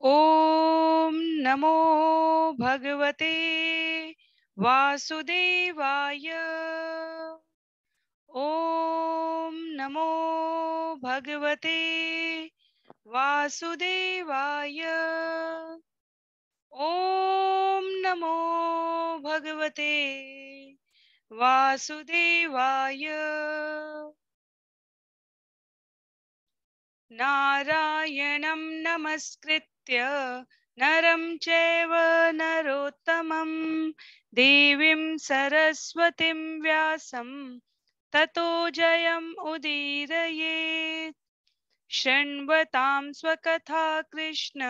ॐ नमो भगवते वासुदेवाय। ॐ नमो भगवते वासुदेवाय। ॐ नमो भगवते वासुदेवाय। नारायणं नमस्कृत्य नरं चैव नरोत्तमं देवीं सरस्वतीं व्यासं ततो जयम् उदीरयेत्। शृण्वतां स्वकथा कृष्ण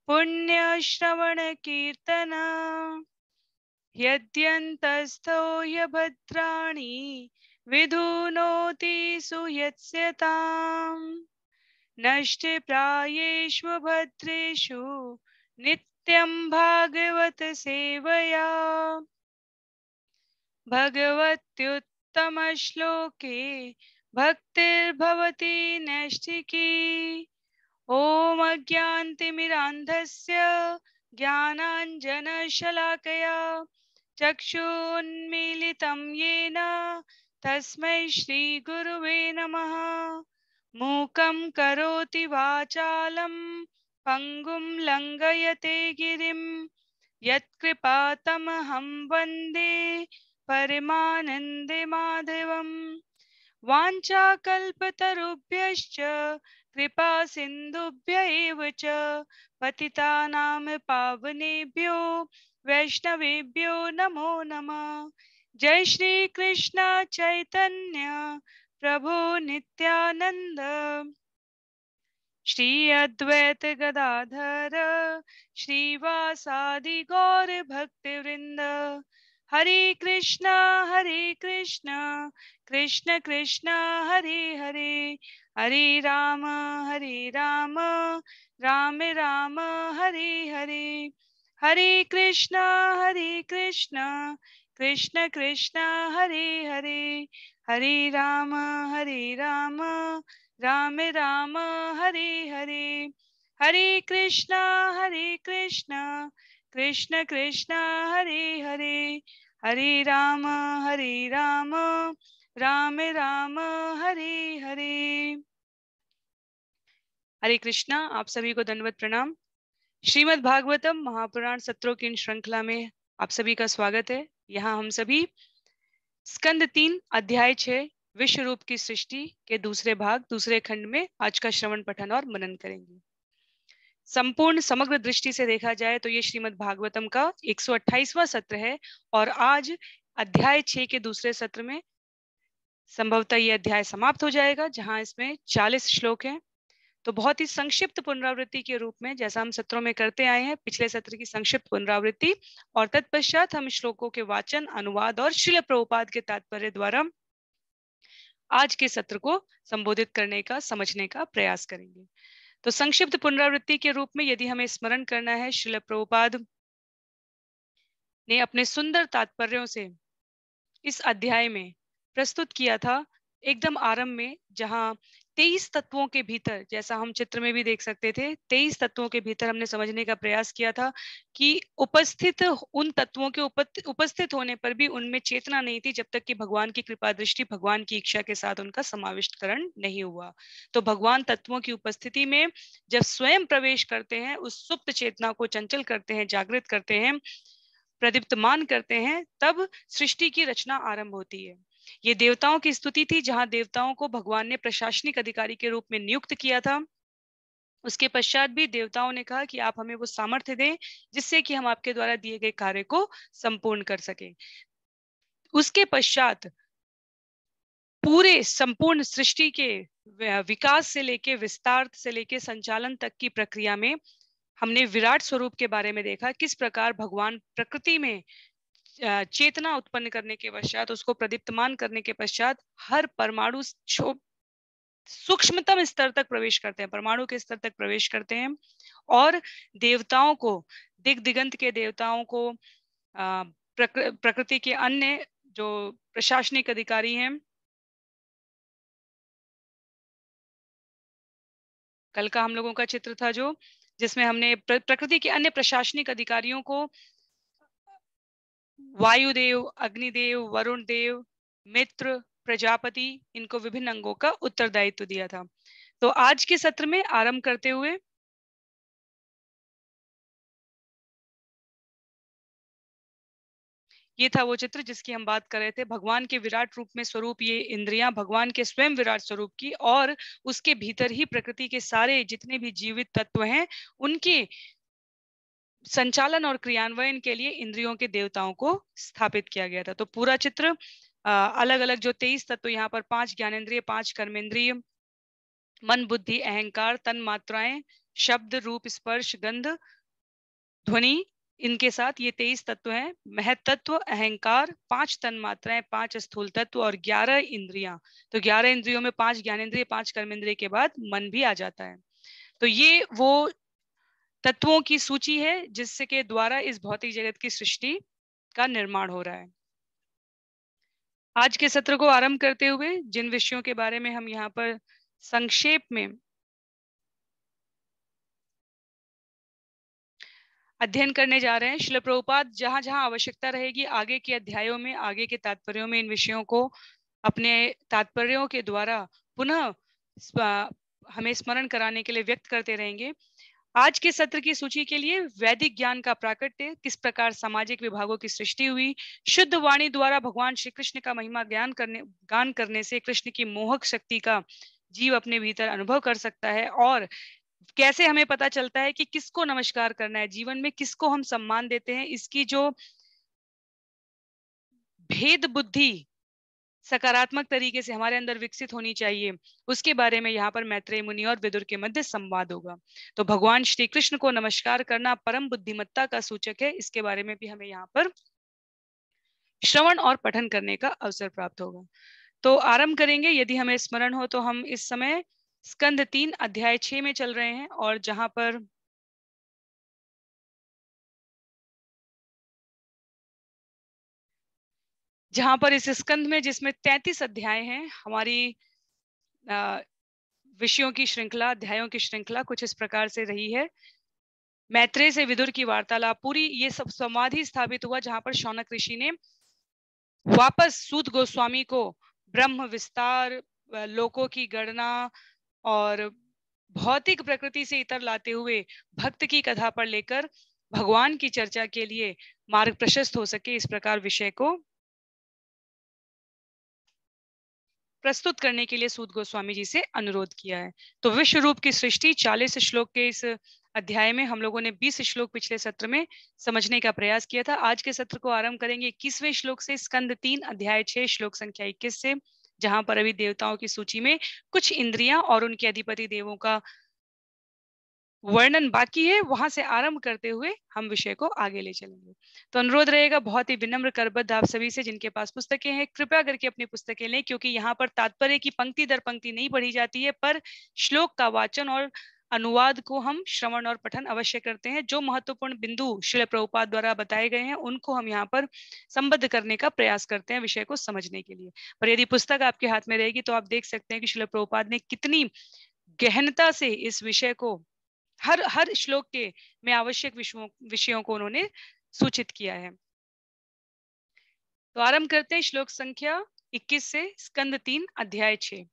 पुण्यश्रवणकीर्तन यद्यन्तस्थो ह्यभद्राणि विधुनोति सुयत्स्यताम्। नष्टप्रायेषु भद्रेषु नित्यं भागवत सेवया भगवत्युत्तमश्लोके भक्तिर्भवति नैष्ठिकी। ॐ अज्ञानतिमिरान्धस्य ज्ञानाञ्जनशलाकया चक्षुन्मीलितं येन तस्मै श्रीगुरुवे नमः। मूकं करोति वाचालं पङ्गुं लङ्घयते गिरिं यत्कृपातमहं वन्दे परमानन्दमाधवम्। वाञ्छाकल्पतरुभ्यश्च कृपा सिन्धुभ्य एव च पतितानां पावनेभ्यो वैष्णवेभ्यो नमो नमः। जय श्री कृष्ण चैतन्य प्रभु नित्यानंद श्री अद्वैत गदाधर श्रीवासादि गौर भक्तवृंद। हरे कृष्णा कृष्ण कृष्ण हरे हरे, हरे राम राम राम हरे हरे। हरे कृष्णा कृष्ण कृष्ण हरे हरे, हरे राम राम राम हरे हरे। हरे कृष्णा कृष्ण कृष्ण हरे हरे, हरे राम राम राम हरे हरे। हरे कृष्णा। आप सभी को दंडवत प्रणाम। श्रीमद् भागवतम महापुराण सत्रों की इन श्रृंखला में आप सभी का स्वागत है। यहाँ हम सभी स्कंद 3 अध्याय 6 विश्व रूप की सृष्टि के दूसरे भाग दूसरे खंड में आज का श्रवण पठन और मनन करेंगे। संपूर्ण समग्र दृष्टि से देखा जाए तो ये श्रीमद् भागवतम का 128वां सत्र है और आज अध्याय 6 के दूसरे सत्र में संभवतः ये अध्याय समाप्त हो जाएगा, जहां इसमें 40 श्लोक हैं। तो बहुत ही संक्षिप्त पुनरावृत्ति के रूप में जैसा हम सत्रों में करते आए हैं, पिछले सत्र की संक्षिप्त पुनरावृत्ति और तत्पश्चात हम श्लोकों के वाचन, अनुवाद और श्रील प्रभुपाद के तात्पर्य द्वारा आज के सत्र को संबोधित करने का, समझने का प्रयास करेंगे। तो संक्षिप्त पुनरावृत्ति के रूप में यदि हमें स्मरण करना है, श्रील प्रभुपाद ने अपने सुंदर तात्पर्यों से इस अध्याय में प्रस्तुत किया था एकदम आरंभ में, जहां 23 तत्वों के भीतर, जैसा हम चित्र में भी देख सकते थे, 23 तत्वों के भीतर हमने समझने का प्रयास किया था कि उपस्थित उन तत्वों के उपस्थित होने पर भी उनमें चेतना नहीं थी, जब तक कि भगवान की कृपा दृष्टि, भगवान की इच्छा के साथ उनका समाविष्टकरण नहीं हुआ। तो भगवान तत्वों की उपस्थिति में जब स्वयं प्रवेश करते हैं, उस सुप्त चेतना को चंचल करते हैं, जागृत करते हैं, प्रदीप्तमान करते हैं, तब सृष्टि की रचना आरंभ होती है। ये देवताओं की स्तुति थी, जहां देवताओं को भगवान ने प्रशासनिक अधिकारी के रूप में नियुक्त किया था। उसके पश्चात भी देवताओं ने कहा कि आप हमें वो सामर्थ्य दें जिससे कि हम आपके द्वारा दिए गए कार्य को संपूर्ण कर सकें। उसके पश्चात पूरे संपूर्ण सृष्टि के विकास से लेके विस्तार से लेके संचालन तक की प्रक्रिया में हमने विराट स्वरूप के बारे में देखा, किस प्रकार भगवान प्रकृति में चेतना उत्पन्न करने के पश्चात, उसको प्रदीप्तमान करने के पश्चात हर परमाणु सूक्ष्मतम स्तर तक प्रवेश करते हैं, परमाणु के स्तर तक प्रवेश करते हैं और देवताओं को, दिग दिगंत के देवताओं को, प्रकृति के अन्य जो प्रशासनिक अधिकारी हैं, कल का हम लोगों का चित्र था जो, जिसमें हमने प्रकृति के अन्य प्रशासनिक अधिकारियों को वायुदेव, अग्निदेव, वरुण देव, मित्र, प्रजापति, इनको विभिन्न अंगों का उत्तरदायित्व दिया था। तो आज के सत्र में आरंभ करते हुए ये था वो चित्र जिसकी हम बात कर रहे थे। भगवान के विराट रूप में स्वरूप ये इंद्रियां भगवान के स्वयं विराट स्वरूप की, और उसके भीतर ही प्रकृति के सारे जितने भी जीवित तत्व हैं उनके संचालन और क्रियान्वयन के लिए इंद्रियों के देवताओं को स्थापित किया गया था। तो पूरा चित्र अलग अलग जो 23 तत्व यहाँ पर 5 ज्ञानेंद्रिय, 5 कर्मेंद्रिय, मन, बुद्धि, अहंकार, तन मात्राएं, शब्द, रूप, स्पर्श, गंध, ध्वनि, इनके साथ ये 23 तत्व हैं। महत्त्व, अहंकार, 5 तन मात्राएं, 5 स्थूल तत्व और 11 इंद्रियां। तो 11 इंद्रियों में 5 ज्ञानेंद्रिय, 5 कर्मेंद्रिय के बाद मन भी आ जाता है। तो ये वो तत्वों की सूची है जिससे के द्वारा इस भौतिक जगत की सृष्टि का निर्माण हो रहा है। आज के सत्र को आरंभ करते हुए जिन विषयों के बारे में हम यहाँ पर संक्षेप में अध्ययन करने जा रहे हैं, श्रील प्रभुपाद जहां जहां आवश्यकता रहेगी आगे के अध्यायों में, आगे के तात्पर्यों में इन विषयों को अपने तात्पर्यों के द्वारा पुनः हमें स्मरण कराने के लिए व्यक्त करते रहेंगे। आज के सत्र की सूची के लिए वैदिक ज्ञान का प्राकट्य, किस प्रकार सामाजिक विभागों की सृष्टि हुई, शुद्ध वाणी द्वारा भगवान श्री कृष्ण का महिमा गान करने से कृष्ण की मोहक शक्ति का जीव अपने भीतर अनुभव कर सकता है, और कैसे हमें पता चलता है कि किसको नमस्कार करना है, जीवन में किसको हम सम्मान देते हैं, इसकी जो भेद बुद्धि सकारात्मक तरीके से हमारे अंदर विकसित होनी चाहिए, उसके बारे में यहाँ पर मैत्रेय मुनि और विदुर के मध्य संवाद होगा। तो भगवान श्री कृष्ण को नमस्कार करना परम बुद्धिमत्ता का सूचक है, इसके बारे में भी हमें यहाँ पर श्रवण और पठन करने का अवसर प्राप्त होगा। तो आरंभ करेंगे। यदि हमें स्मरण हो तो हम इस समय स्कंद 3 अध्याय 6 में चल रहे हैं, और जहां पर इस स्कंद में जिसमें 33 अध्याय हैं, हमारी विषयों की श्रृंखला, अध्यायों की श्रृंखला कुछ इस प्रकार से रही है। मैत्रेय से विदुर की वार्तालाप, पूरी ये सब संवाद ही स्थापित हुआ जहां पर शौनक ऋषि ने वापस सूत गोस्वामी को ब्रह्म विस्तार, लोकों की गणना और भौतिक प्रकृति से इतर लाते हुए भक्त की कथा पर लेकर भगवान की चर्चा के लिए मार्ग प्रशस्त हो सके, इस प्रकार विषय को प्रस्तुत करने के लिए सूत गोस्वामी जी से अनुरोध किया है। तो विश्व रूप की सृष्टि 40 श्लोक के इस अध्याय में हम लोगों ने 20 श्लोक पिछले सत्र में समझने का प्रयास किया था। आज के सत्र को आरंभ करेंगे 21वें श्लोक से, स्कंद 3 अध्याय 6 श्लोक संख्या 21 से, जहां पर अभी देवताओं की सूची में कुछ इंद्रियां और उनके अधिपति देवों का वर्णन बाकी है। वहां से आरंभ करते हुए हम विषय को आगे ले चलेंगे। तो अनुरोध रहेगा बहुत ही विनम्र करबद्ध आप सभी से, जिनके पास पुस्तकें हैं कृपया करके अपनी पुस्तकें लें, क्योंकि यहाँ पर तात्पर्य की पंक्ति दर पंक्ति नहीं पढ़ी जाती है, पर श्लोक का वाचन और अनुवाद को हम श्रवण और पठन अवश्य करते हैं। जो महत्वपूर्ण बिंदु श्रील प्रभुपाद द्वारा बताए गए हैं उनको हम यहाँ पर संबद्ध करने का प्रयास करते हैं विषय को समझने के लिए। पर यदि पुस्तक आपके हाथ में रहेगी तो आप देख सकते हैं कि श्रील प्रभुपाद ने कितनी गहनता से इस विषय को हर श्लोक के में आवश्यक विषयों को उन्होंने सूचित किया है। तो आरंभ करते हैं श्लोक संख्या 21 से, स्कंद 3 अध्याय 6।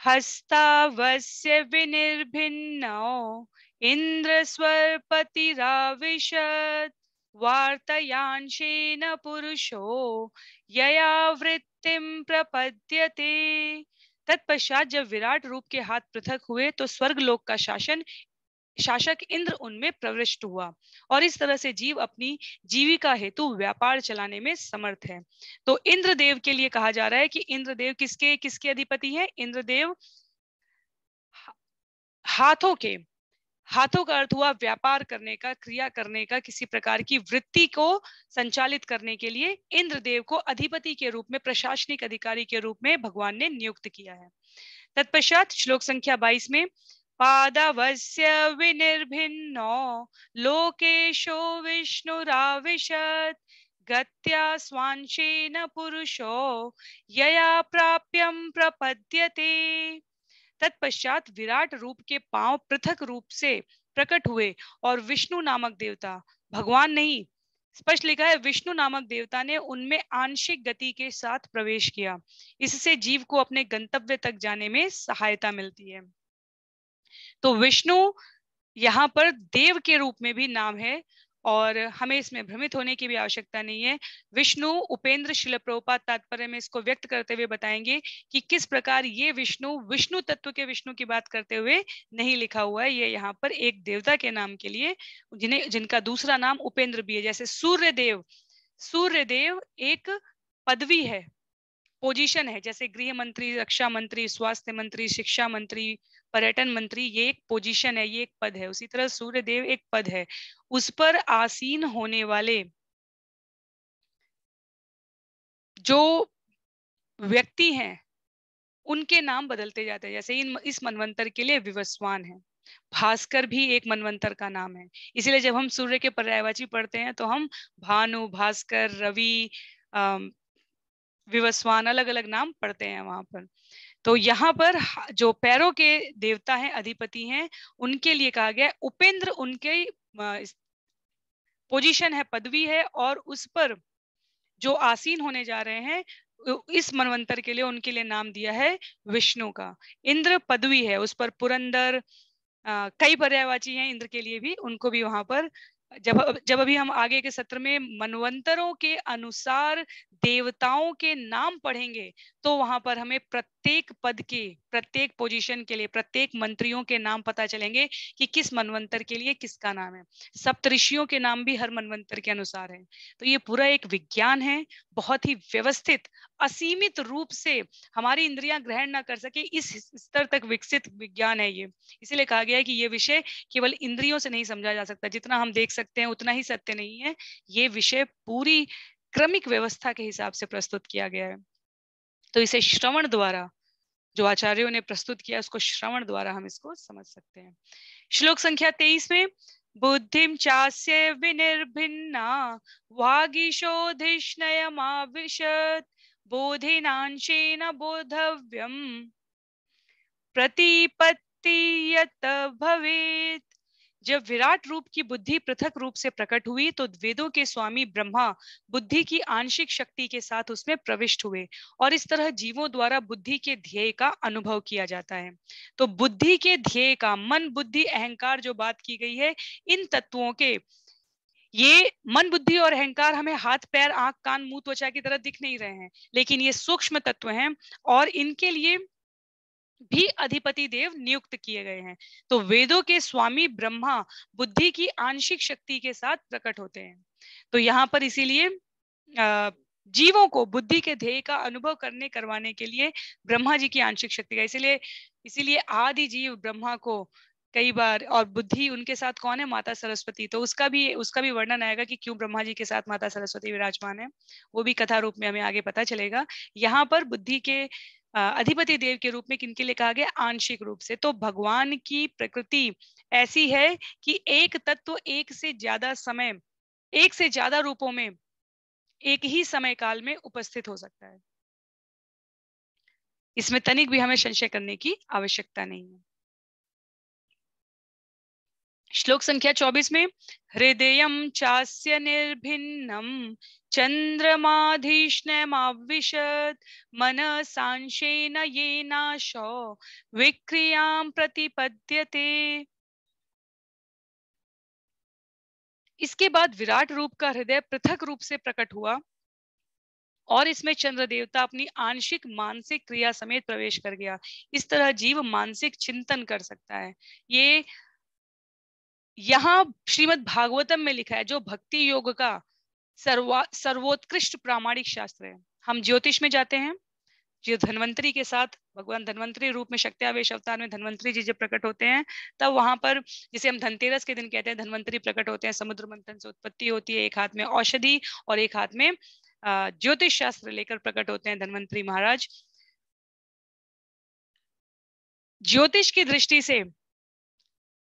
हस्तावस्य विनिर्भिन्नो इंद्र स्वरपतिराविशत् वार्तयांशेन पुरुषो यया वृत्तिं प्रपद्यते। तत्पश्चात जब विराट रूप के हाथ पृथक हुए तो स्वर्गलोक का शासक इंद्र उनमें प्रविष्ट हुआ, और इस तरह से जीव अपनी जीविका हेतु व्यापार चलाने में समर्थ है। तो इंद्रदेव के लिए कहा जा रहा है कि इंद्रदेव किसके किसके अधिपति हैं? इंद्रदेव हाथों का अर्थ हुआ व्यापार करने का, क्रिया करने का, किसी प्रकार की वृत्ति को संचालित करने के लिए इंद्रदेव को अधिपति के रूप में, प्रशासनिक अधिकारी के रूप में भगवान ने नियुक्त किया है। तत्पश्चात श्लोक संख्या 22 में पादवस्य विनिर्भिन्नो लोकेशो विष्णुराविशत् गत्या स्वांशेन पुरुषो यया प्राप्यं प्रपद्यते। तत्पश्चात विराट रूप के पांव पृथक रूप से प्रकट हुए और विष्णु नामक देवता, भगवान नहीं, स्पष्ट लिखा है विष्णु नामक देवता ने उनमें आंशिक गति के साथ प्रवेश किया। इससे जीव को अपने गंतव्य तक जाने में सहायता मिलती है। तो विष्णु यहाँ पर देव के रूप में भी नाम है और हमें इसमें भ्रमित होने की भी आवश्यकता नहीं है। विष्णु उपेंद्र शिल प्रभुपाद तात्पर्य में इसको व्यक्त करते हुए बताएंगे कि किस प्रकार ये विष्णु विष्णु तत्व के विष्णु की बात करते हुए नहीं लिखा हुआ है, ये यहाँ पर एक देवता के नाम के लिए जिनका दूसरा नाम उपेंद्र भी है। जैसे सूर्यदेव, सूर्यदेव एक पदवी है, पोजीशन है, जैसे गृह मंत्री, रक्षा मंत्री, स्वास्थ्य मंत्री, शिक्षा मंत्री, पर्यटन मंत्री, ये एक पोजीशन है, ये एक पद है। उसी तरह सूर्यदेव एक पद है, उस पर आसीन होने वाले जो व्यक्ति हैं उनके नाम बदलते जाते हैं। जैसे इस मनवंतर के लिए विवस्वान है, भास्कर भी एक मनवंतर का नाम है। इसीलिए जब हम सूर्य के पर्यायवाची पढ़ते हैं तो हम भानु, भास्कर, रवि, विवस्वान अलग अलग नाम पढ़ते हैं वहां पर। तो यहाँ पर जो पैरों के देवता हैं, अधिपति हैं, उनके लिए कहा गया उपेंद्र, उनके पोजीशन है, पदवी है, और उस पर जो आसीन होने जा रहे हैं इस मनवंतर के लिए उनके लिए नाम दिया है विष्णु का। इंद्र पदवी है, उस पर पुरंदर, कई पर्यायवाची हैं इंद्र के लिए भी, उनको भी वहां पर जब अभी हम आगे के सत्र में मनवंतरों के अनुसार देवताओं के नाम पढ़ेंगे तो वहां पर हमें प्रत्येक पद के, प्रत्येक पोजीशन के लिए, प्रत्येक मंत्रियों के नाम पता चलेंगे कि किस मनवंतर के लिए किसका नाम है। सप्तऋषियों के नाम भी हर मनवंतर के अनुसार है। तो ये पूरा एक विज्ञान है, बहुत ही व्यवस्थित, असीमित रूप से हमारी इंद्रियां ग्रहण ना कर सके इस स्तर तक विकसित विज्ञान है ये। इसीलिए कहा गया है कि ये विषय केवल इंद्रियों से नहीं समझा जा सकता, जितना हम देख सकते हैं उतना ही सत्य नहीं है। ये विषय पूरी क्रमिक व्यवस्था के हिसाब से प्रस्तुत किया गया है। तो इसे श्रवण द्वारा, जो आचार्यों ने प्रस्तुत किया उसको श्रवण द्वारा हम इसको समझ सकते हैं। श्लोक संख्या 23 में बुद्धिम चास्य विनिर्भिन्ना वागीशोधिष्णयमाविशत् बोधिनांशेन बोधव्यम प्रतिपत्ति यत भवेत्। जब विराट रूप की बुद्धि पृथक रूप से प्रकट हुई तो वेदों के स्वामी ब्रह्मा बुद्धि की आंशिक शक्ति के साथ उसमें प्रविष्ट हुए और इस तरह जीवों द्वारा बुद्धि के ध्येय का अनुभव किया जाता है। तो बुद्धि के ध्येय का, मन बुद्धि अहंकार जो बात की गई है, इन तत्वों के, ये मन बुद्धि और अहंकार हमें हाथ पैर आंख कान मुंह त्वचा की तरह दिख नहीं रहे हैं, लेकिन ये सूक्ष्म तत्व हैं और इनके लिए भी अधिपति देव नियुक्त किए गए हैं। तो वेदों के स्वामी ब्रह्मा बुद्धि की आंशिक शक्ति के साथ प्रकट होते हैं। तो यहाँ पर इसीलिए जीवों को बुद्धि के ध्येय का अनुभव करने करवाने के लिए ब्रह्मा जी की आंशिक शक्ति का, इसीलिए आदि जीव ब्रह्मा को कई बार, और बुद्धि उनके साथ कौन है, माता सरस्वती, तो उसका भी वर्णन आएगा कि क्यों ब्रह्मा जी के साथ माता सरस्वती विराजमान है, वो भी कथा रूप में हमें आगे पता चलेगा। यहाँ पर बुद्धि के अधिपति देव के रूप में किनके लिए कहा गया, आंशिक रूप से। तो भगवान की प्रकृति ऐसी है कि एक तत्व एक से ज्यादा समय, एक से ज्यादा रूपों में एक ही समय काल में उपस्थित हो सकता है। इसमें तनिक भी हमें संशय करने की आवश्यकता नहीं है। श्लोक संख्या 24 में हृदयं चास्य निर्भिन्नं चंद्रमाधीष्णमाविशत् मनसांशेन येनाशो विक्रियां प्रतिपद्यते। इसके बाद विराट रूप का हृदय पृथक रूप से प्रकट हुआ और इसमें चंद्र देवता अपनी आंशिक मानसिक क्रिया समेत प्रवेश कर गया। इस तरह जीव मानसिक चिंतन कर सकता है। ये यहाँ श्रीमद् भागवतम में लिखा है, जो भक्ति योग का सर्वोत्कृष्ट प्रामाणिक शास्त्र है। हम ज्योतिष में जाते हैं, जो धन्वंतरी के साथ, भगवान धन्वंतरी रूप में शक्त्यावेश अवतार में धन्वंतरी जी जब प्रकट होते हैं तब वहां पर, जिसे हम धनतेरस के दिन कहते हैं, धन्वंतरी प्रकट होते हैं, समुद्र मंथन से उत्पत्ति होती है, एक हाथ में औषधि और एक हाथ में ज्योतिष शास्त्र लेकर प्रकट होते हैं धन्वंतरी महाराज। ज्योतिष की दृष्टि से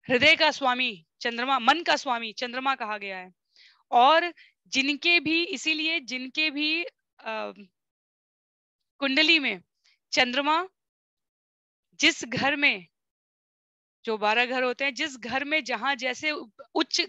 हृदय का स्वामी चंद्रमा, मन का स्वामी चंद्रमा कहा गया है। और जिनके भी, इसीलिए जिनके भी कुंडली में चंद्रमा जिस घर में जो 12 घर होते हैं, जिस घर में जहां जैसे उच्च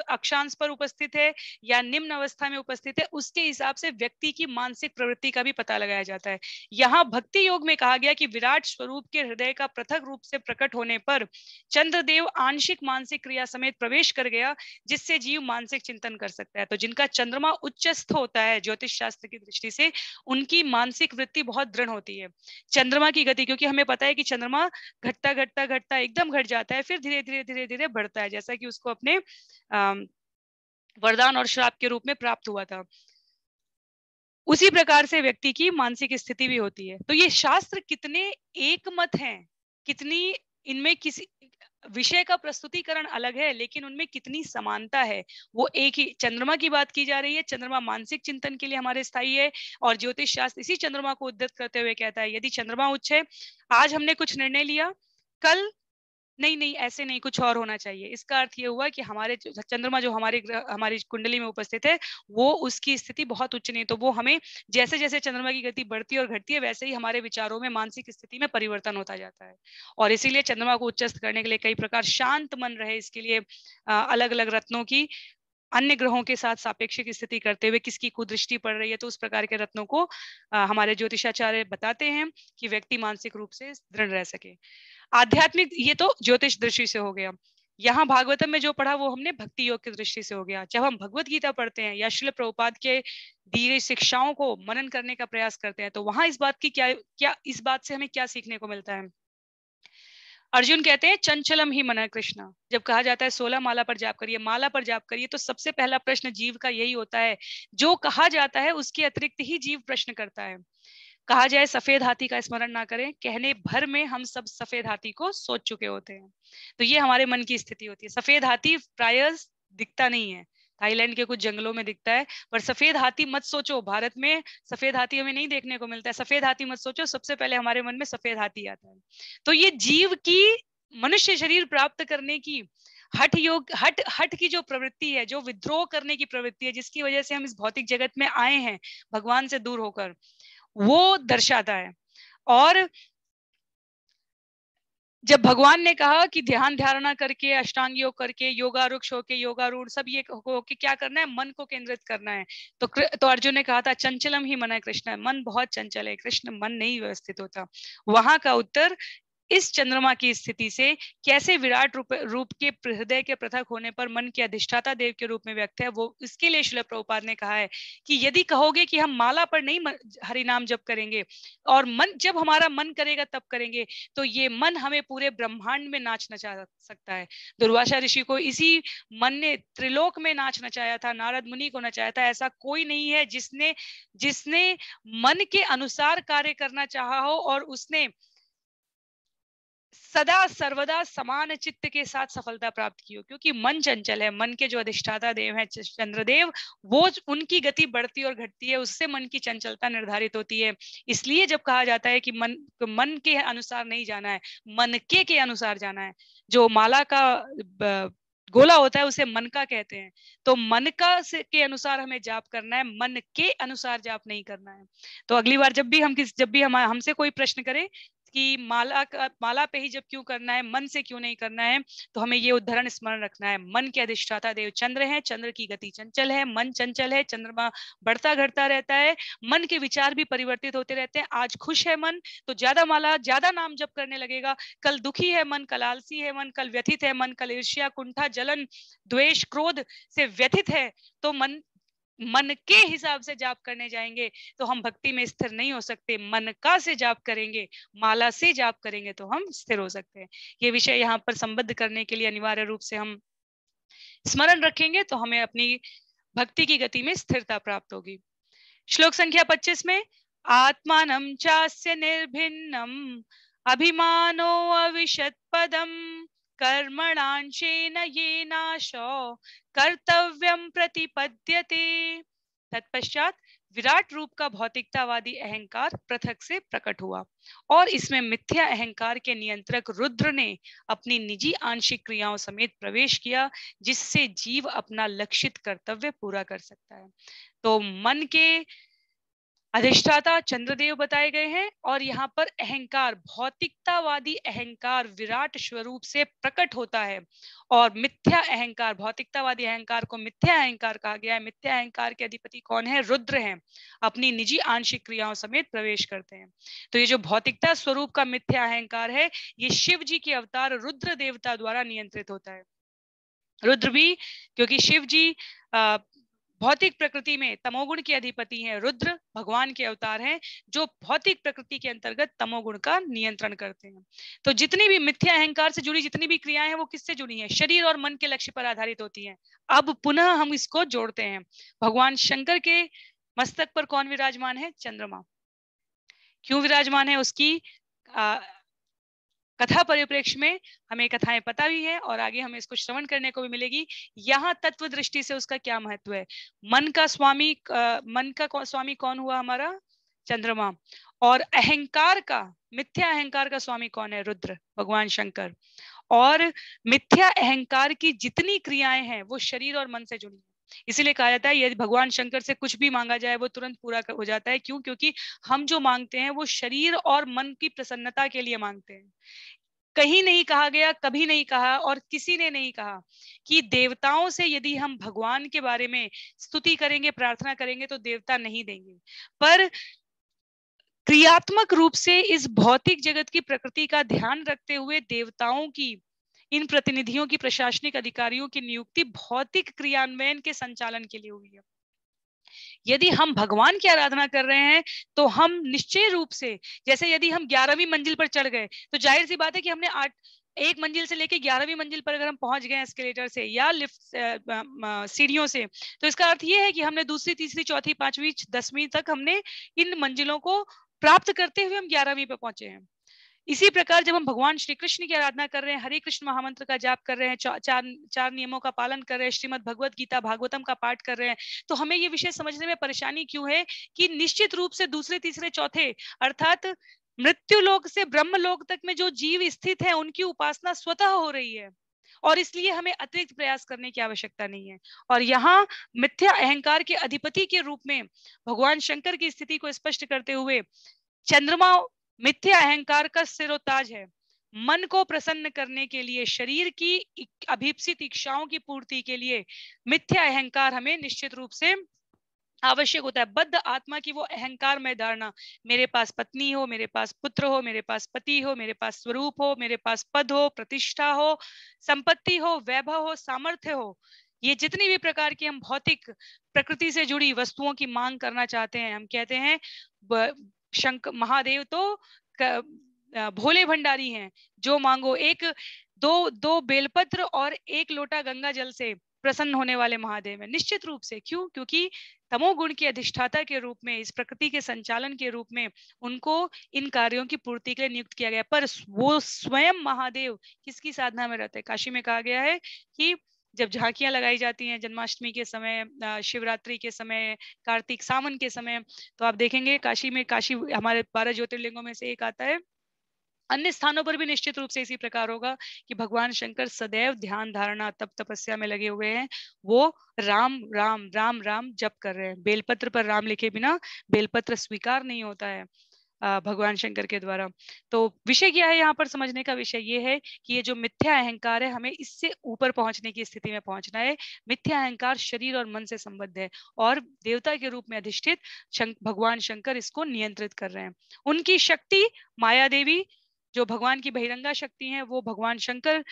अक्षांश पर उपस्थित है या निम्न अवस्था में उपस्थित है, उसके हिसाब से व्यक्ति की मानसिक प्रवृत्ति का भी पता लगाया जाता है। यहाँ भक्ति योग में कहा गया कि विराट स्वरूप के हृदय का पृथक रूप से प्रकट होने पर चंद्रदेव आंशिक मानसिक क्रिया समेत प्रवेश कर गया, जिससे जीव मानसिक चिंतन कर सकता है। तो जिनका चंद्रमा उच्चस्थ होता है ज्योतिष शास्त्र की दृष्टि से, उनकी मानसिक वृत्ति बहुत दृढ़ होती है। चंद्रमा की गति, क्योंकि हमें पता है कि चंद्रमा घटता घटता घटता एकदम घट जाता है, फिर धीरे धीरे धीरे धीरे बढ़ता है, जैसा कि उसको अपने वरदान और श्राप के रूप में प्राप्त हुआ था। उसी प्रकार से व्यक्ति की मानसिक स्थिति भी होती है। तो ये शास्त्र कितने एकमत हैं, कितनी इनमें किसी विषय का प्रस्तुतिकरण अलग है, लेकिन उनमें कितनी समानता है। वो एक ही चंद्रमा की बात की जा रही है, चंद्रमा मानसिक चिंतन के लिए हमारे स्थायी है, और ज्योतिष शास्त्र इसी चंद्रमा को उद्धृत करते हुए कहता है, यदि चंद्रमा उच्च है, आज हमने कुछ निर्णय लिया, कल नहीं नहीं ऐसे नहीं, कुछ और होना चाहिए। इसका अर्थ ये हुआ कि हमारे चंद्रमा जो हमारी कुंडली में उपस्थित है, वो उसकी स्थिति बहुत उच्च नहीं, तो वो हमें जैसे जैसे चंद्रमा की गति बढ़ती है और घटती है, वैसे ही हमारे विचारों में, मानसिक स्थिति में परिवर्तन होता जाता है। और इसीलिए चंद्रमा को उच्चस्थ करने के लिए कई प्रकार शांत मन रहे, इसके लिए अलग अलग रत्नों की अन्य ग्रहों के साथ सापेक्षिक स्थिति करते हुए किसकी कुदृष्टि पड़ रही है, तो उस प्रकार के रत्नों को हमारे ज्योतिषाचार्य बताते हैं कि व्यक्ति मानसिक रूप से दृढ़ रह सके। आध्यात्मिक, ये तो ज्योतिष दृष्टि से हो गया। यहाँ भागवतम में जो पढ़ा वो हमने भक्ति योग की दृष्टि से हो गया। जब हम भगवत गीता पढ़ते हैं या श्रील प्रभुपाद के दी गई शिक्षाओं को मनन करने का प्रयास करते हैं, तो वहां इस बात की इस बात से हमें क्या सीखने को मिलता है। अर्जुन कहते हैं चंचलम ही मन कृष्ण। जब कहा जाता है 16 माला पर जाप करिए, माला पर जाप करिए, तो सबसे पहला प्रश्न जीव का यही होता है, जो कहा जाता है उसके अतिरिक्त ही जीव प्रश्न करता है। कहा जाए सफेद हाथी का स्मरण ना करें, कहने भर में हम सब सफेद हाथी को सोच चुके होते हैं। तो ये हमारे मन की स्थिति होती है। सफेद हाथी प्रायः दिखता नहीं है, थाईलैंड के कुछ जंगलों में दिखता है, पर सफेद हाथी मत सोचो, भारत में सफेद हाथी हमें नहीं देखने को मिलता है। सफेद हाथी मत सोचो, सबसे पहले हमारे मन में सफेद हाथी आता है। तो ये जीव की मनुष्य शरीर प्राप्त करने की हट की जो प्रवृत्ति है, जो विद्रोह करने की प्रवृत्ति है, जिसकी वजह से हम इस भौतिक जगत में आए हैं भगवान से दूर होकर, वो दर्शाता है। और जब भगवान ने कहा कि ध्यान धारणा करके, अष्टांग योग करके, योगारूढ़ होके, योगारूढ़ सब ये होके क्या करना है, मन को केंद्रित करना है। तो अर्जुन ने कहा था चंचलम ही मन है कृष्ण, मन बहुत चंचल है कृष्ण, मन नहीं व्यवस्थित होता। वहां का उत्तर इस चंद्रमा की स्थिति से कैसे विराट रूप के हृदय के पृथक होने पर मन के अधिष्ठाता देव के रूप में व्यक्त है, वो इसके लिए श्रील प्रभुपाद ने कहा है कि यदि कहोगे कि हम माला पर नहीं हरि नाम जप करेंगे, और मन जब हमारा मन करेगा तब करेंगे, तो ये मन हमें पूरे ब्रह्मांड में नाच नचा सकता है। दुर्वासा ऋषि को इसी मन ने त्रिलोक में नाच नचाया था, नारद मुनि को नचाया था। ऐसा कोई नहीं है जिसने मन के अनुसार कार्य करना चाहा हो और उसने सदा सर्वदा समान चित्त के साथ सफलता प्राप्त की हो, क्योंकि मन चंचल है। मन के जो अधिष्ठाता देव है चंद्रदेव, वो उनकी गति बढ़ती और घटती है, उससे मन की चंचलता निर्धारित होती है। इसलिए जब कहा जाता है कि मन के अनुसार नहीं जाना है, मन के अनुसार जाना है। जो माला का गोला होता है उसे मन का कहते हैं। तो मन का के अनुसार हमें जाप करना है, मन के अनुसार जाप नहीं करना है। तो अगली बार जब भी हमसे कोई प्रश्न करे कि माला पे ही जब क्यों करना है, मन से क्यों नहीं करना है, तो हमें ये उदाहरण स्मरण रखना है। मन के अधिष्ठाता देव चंद्र है, चंद्र की गति चंचल है, मन चंचल है, चंद्रमा बढ़ता घटता रहता है, मन के विचार भी परिवर्तित होते रहते हैं। आज खुश है मन तो ज्यादा नाम जप करने लगेगा, कल दुखी है मन, कल आलसी है मन, कल व्यथित है मन, कल ईर्ष्या, कुंठा, जलन, द्वेष, क्रोध से व्यथित है, तो मन के हिसाब से जाप करने जाएंगे तो हम भक्ति में स्थिर नहीं हो सकते। मन का से जाप करेंगे, माला से जाप करेंगे तो हम स्थिर हो सकते हैं। ये विषय यहाँ पर संबद्ध करने के लिए अनिवार्य रूप से हम स्मरण रखेंगे तो हमें अपनी भक्ति की गति में स्थिरता प्राप्त होगी। श्लोक संख्या 25 में आत्मानं चास्य निर्भिन्नम अभिमानो अविशत पदम कर्मणांशेन ये नाशो कर्तव्यम प्रतिपद्यते। तत्पश्चात विराट रूप का भौतिकतावादी अहंकार पृथक से प्रकट हुआ, और इसमें मिथ्या अहंकार के नियंत्रक रुद्र ने अपनी निजी आंशिक क्रियाओं समेत प्रवेश किया, जिससे जीव अपना लक्षित कर्तव्य पूरा कर सकता है। तो मन के अधिष्ठाता चंद्रदेव बताए गए हैं और यहाँ पर अहंकार, भौतिकतावादी अहंकार विराट स्वरूप से प्रकट होता है और मिथ्या अहंकार, भौतिकतावादी अहंकार को मिथ्या अहंकार कहा गया है। मिथ्या अहंकार के अधिपति कौन है? रुद्र हैं। अपनी निजी आंशिक क्रियाओं समेत प्रवेश करते हैं। तो ये जो भौतिकता स्वरूप का मिथ्या अहंकार है, ये शिव जी के अवतार रुद्र देवता द्वारा नियंत्रित होता है। रुद्र भी, क्योंकि शिव जी भौतिक प्रकृति में तमोगुण के अधिपति हैं, रुद्र भगवान के अवतार हैं जो भौतिक प्रकृति के अंतर्गत तमोगुण का नियंत्रण करते हैं। तो जितनी भी मिथ्या अहंकार से जुड़ी जितनी भी क्रियाएं हैं वो किससे जुड़ी हैं? शरीर और मन के लक्ष्य पर आधारित होती हैं। अब पुनः हम इसको जोड़ते हैं। भगवान शंकर के मस्तक पर कौन विराजमान है? चंद्रमा। क्यों विराजमान है? उसकी कथा परिप्रेक्ष्य में हमें कथाएं पता भी है और आगे हमें इसको श्रवण करने को भी मिलेगी। यहाँ तत्व दृष्टि से उसका क्या महत्व है? मन का स्वामी कौन हुआ? हमारा चंद्रमा। और अहंकार का, मिथ्या अहंकार का स्वामी कौन है? रुद्र, भगवान शंकर। और मिथ्या अहंकार की जितनी क्रियाएं हैं वो शरीर और मन से जुड़ी हैं। इसीलिए कहा जाता है यदि भगवान शंकर से कुछ भी मांगा जाए वो तुरंत पूरा हो जाता है। क्यों? क्योंकि हम जो मांगते हैं वो शरीर और मन की प्रसन्नता के लिए मांगते हैं। कहीं नहीं कहा गया, कभी नहीं कहा और किसी ने नहीं कहा कि देवताओं से यदि हम भगवान के बारे में स्तुति करेंगे, प्रार्थना करेंगे तो देवता नहीं देंगे। पर क्रियात्मक रूप से इस भौतिक जगत की प्रकृति का ध्यान रखते हुए देवताओं की, इन प्रतिनिधियों की, प्रशासनिक अधिकारियों की नियुक्ति भौतिक क्रियान्वयन के संचालन के लिए हुई है। यदि हम भगवान की आराधना कर रहे हैं तो हम निश्चय रूप से, जैसे यदि हम 11वीं मंजिल पर चढ़ गए तो जाहिर सी बात है कि हमने एक मंजिल से लेके 11वीं मंजिल पर अगर हम पहुंच गए एस्केलेटर से या लिफ्ट सीढ़ियों से, तो इसका अर्थ ये है कि हमने दूसरी, तीसरी, चौथी, पांचवी, 10वीं तक हमने इन मंजिलों को प्राप्त करते हुए हम 11वीं पे पहुंचे हैं। इसी प्रकार जब हम भगवान श्री कृष्ण की आराधना कर रहे हैं, हरे कृष्ण महामंत्र का जाप कर रहे हैं, चार नियमों का पालन कर रहे हैं, श्रीमद् भगवत गीता भागवतम का पाठ कर रहे हैं, तो हमें ये विषय समझने में परेशानी क्यों है कि निश्चित रूप से दूसरे, तीसरे, चौथे अर्थात मृत्यु लोक से ब्रह्म लोक तक में जो जीव स्थित है उनकी उपासना स्वतः हो रही है और इसलिए हमें अतिरिक्त प्रयास करने की आवश्यकता नहीं है। और यहाँ मिथ्या अहंकार के अधिपति के रूप में भगवान शंकर की स्थिति को स्पष्ट करते हुए चंद्रमा मिथ्या अहंकार का सिरोताज है। मन को प्रसन्न करने के लिए, शरीर की अभीप्सित इच्छाओं की पूर्ति के लिए मिथ्या अहंकार हमें निश्चित रूप से आवश्यक होता है। बद्ध आत्मा की वो अहंकार में धारणा, मेरे पास पत्नी हो, मेरे पास पुत्र हो, मेरे पास पति हो, मेरे पास स्वरूप हो, मेरे पास पद हो, प्रतिष्ठा हो, संपत्ति हो, वैभव हो, सामर्थ्य हो, ये जितनी भी प्रकार की हम भौतिक प्रकृति से जुड़ी वस्तुओं की मांग करना चाहते हैं, हम कहते हैं महादेव तो भोले भंडारी हैं, जो मांगो, एक दो बेलपत्र और एक लोटा गंगा जल से प्रसन्न होने वाले महादेव है। निश्चित रूप से। क्यों? क्योंकि तमोगुण के अधिष्ठाता के रूप में, इस प्रकृति के संचालन के रूप में उनको इन कार्यों की पूर्ति के लिए नियुक्त किया गया। पर वो स्वयं महादेव किसकी साधना में रहते हैं? काशी में कहा गया है कि जब झांकियां लगाई जाती हैं जन्माष्टमी के समय, शिवरात्रि के समय, कार्तिक सावन के समय, तो आप देखेंगे काशी में, काशी हमारे 12 ज्योतिर्लिंगों में से एक आता है। अन्य स्थानों पर भी निश्चित रूप से इसी प्रकार होगा कि भगवान शंकर सदैव ध्यान धारणा तप तपस्या में लगे हुए हैं। वो राम राम राम राम जप कर रहे हैं। बेलपत्र पर राम लिखे बिना बेलपत्र स्वीकार नहीं होता है भगवान शंकर के द्वारा। तो विषय क्या है यहाँ पर समझने का? विषय ये है कि ये जो मिथ्या अहंकार है, हमें इससे ऊपर पहुंचने की स्थिति में पहुंचना है। मिथ्या अहंकार शरीर और मन से संबद्ध है और देवता के रूप में अधिष्ठित भगवान शंकर इसको नियंत्रित कर रहे हैं। उनकी शक्ति माया देवी, जो भगवान की बहिरंगा शक्ति है, वो भगवान शंकर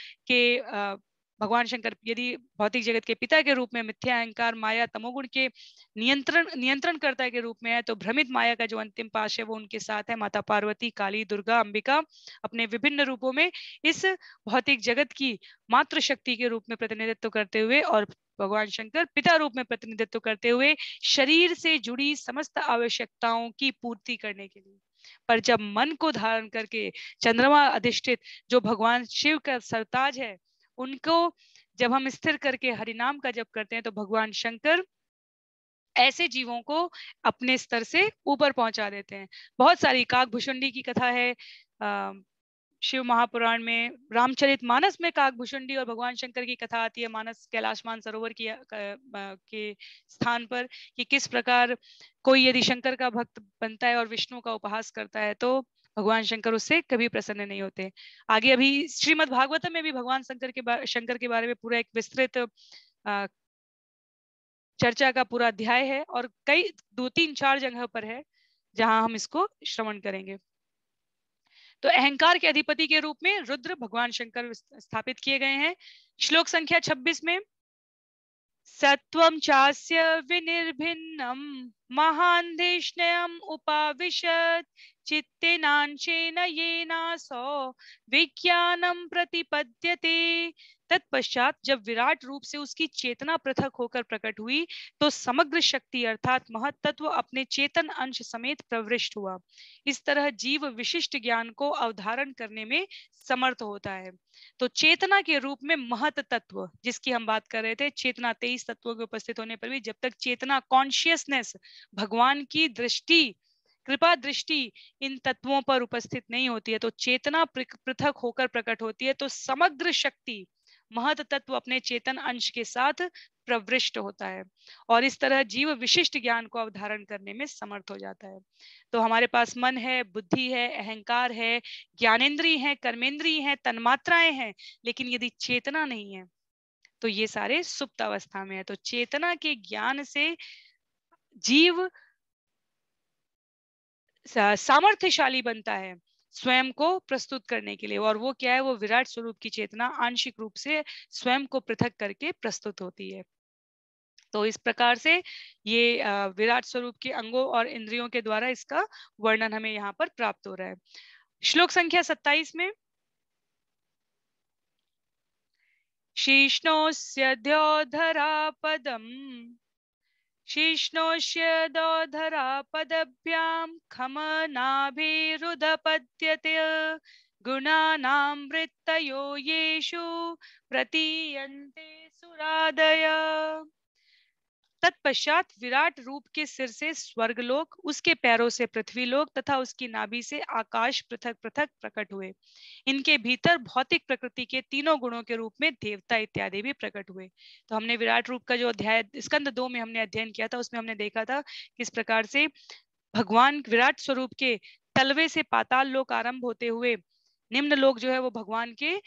यदि भौतिक जगत के पिता के रूप में मिथ्या अहंकार माया तमोगुण के नियंत्रणकर्ता के रूप में है, तो भ्रमित माया का जो अंतिम पाश है वो उनके साथ है। माता पार्वती, काली, दुर्गा, अंबिका अपने विभिन्न रूपों में इस भौतिक जगत की मातृ शक्ति के रूप में प्रतिनिधित्व करते हुए और भगवान शंकर पिता रूप में प्रतिनिधित्व करते हुए शरीर से जुड़ी समस्त आवश्यकताओं की पूर्ति करने के लिए। पर जब मन को धारण करके चंद्रमा अधिष्ठित जो भगवान शिव का सरताज है, उनको जब हम स्थिर करके हरिनाम का जप करते हैं, तो भगवान शंकर ऐसे जीवों को अपने स्तर से ऊपर पहुंचा देते हैं। बहुत सारी काकभुषुंडी की कथा है, शिव महापुराण में रामचरित मानस में काकभूषुंडी और भगवान शंकर की कथा आती है, मानस कैलाश मानसरोवर के स्थान पर, कि किस प्रकार कोई यदि शंकर का भक्त बनता है और विष्णु का उपहास करता है तो भगवान शंकर उससे कभी प्रसन्न नहीं होते। आगे अभी श्रीमद् भागवतम में भी भगवान शंकर के बारे में पूरा एक विस्तृत चर्चा का पूरा अध्याय है, और कई 2-3-4 जगह पर है जहां हम इसको श्रवण करेंगे। तो अहंकार के अधिपति के रूप में रुद्र भगवान शंकर स्थापित किए गए हैं। श्लोक संख्या 26 में सत्वं चास्य विनिर्भिन्नम महान्धिष्ण्यम उपाविशत चित्तेनांशेन येनासो विज्ञानम प्रतिपद्यते। तत्पश्चात जब विराट रूप से उसकी चेतना पृथक होकर प्रकट हुई तो समग्र शक्ति अर्थात महत्त्व अपने चेतन अंश समेत प्रविष्ट हुआ। इस तरह जीव विशिष्ट ज्ञान को अवधारण करने में समर्थ होता है। तो चेतना के रूप में महत तत्व जिसकी हम बात कर रहे थे, चेतना 23 तत्वों के उपस्थित होने पर भी जब तक चेतना कॉन्शियसनेस भगवान की दृष्टि कृपा दृष्टि इन तत्वों पर उपस्थित नहीं होती है तो चेतना पृथक होकर प्रकट होती है, तो समग्र शक्ति महत तत्व अपने चेतन अंश के साथ प्रविष्ट होता है और इस तरह जीव विशिष्ट ज्ञान को अवधारण करने में समर्थ हो जाता है। तो हमारे पास मन है, बुद्धि है, अहंकार है, ज्ञानेंद्रिय है, कर्मेंद्रिय है, तन्मात्राएं हैं, लेकिन यदि चेतना नहीं है तो ये सारे सुप्त अवस्था में है। तो चेतना के ज्ञान से जीव सामर्थ्यशाली बनता है स्वयं को प्रस्तुत करने के लिए, और वो क्या है, वो विराट स्वरूप की चेतना आंशिक रूप से स्वयं को पृथक करके प्रस्तुत होती है। तो इस प्रकार से ये विराट स्वरूप के अंगों और इंद्रियों के द्वारा इसका वर्णन हमें यहाँ पर प्राप्त हो रहा है। श्लोक संख्या 27 में शीर्ष्णोस्य द्योधरापदम् शीर्ष्णोष्यदोधरापदभ्यां खमनाभिरुदपद्यते गुणानां वृत्तयो येषु प्रतीयन्ते सुरादय। तत्पश्चात विराट रूप के सिर से स्वर्गलोक, उसके पैरों से पृथ्वीलोक तथा उसकी नाभि से आकाश पृथक पृथक प्रकट हुए। इनके भीतर भौतिक प्रकृति के तीनों गुणों के रूप में देवता इत्यादि भी प्रकट हुए। तो हमने विराट रूप का जो अध्याय स्कंद 2 में हमने अध्ययन किया था उसमें हमने देखा था किस प्रकार से भगवान विराट स्वरूप के तलवे से पाताल लोक आरंभ होते हुए निम्न लोक जो है वो भगवान के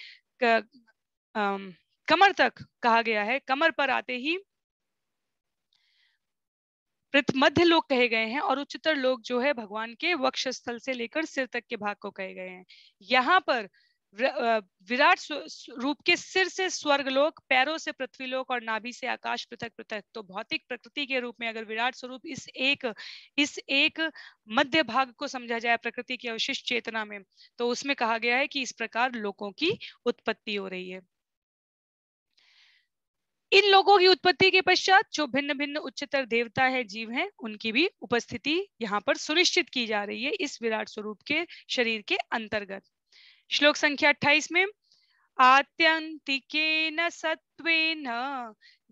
कमर तक कहा गया है, कमर पर आते ही मध्य लोक कहे गए हैं और उच्चतर लोक जो है भगवान के वक्षस्थल से लेकर सिर तक के भाग को कहे गए हैं। यहाँ पर विराट रूप के सिर से स्वर्गलोक, पैरों से पृथ्वीलोक और नाभि से आकाश पृथक पृथक। तो भौतिक प्रकृति के रूप में अगर विराट स्वरूप इस एक मध्य भाग को समझा जाए प्रकृति की अवशिष्ट चेतना में, तो उसमें कहा गया है कि इस प्रकार लोकों की उत्पत्ति हो रही है। इन लोगों की उत्पत्ति के पश्चात जो भिन्न भिन्न उच्चतर देवता है, जीव हैं, उनकी भी उपस्थिति यहाँ पर सुनिश्चित की जा रही है इस विराट स्वरूप के शरीर के अंतर्गत। श्लोक संख्या 28 में आत्यंतिकेन सत्वेन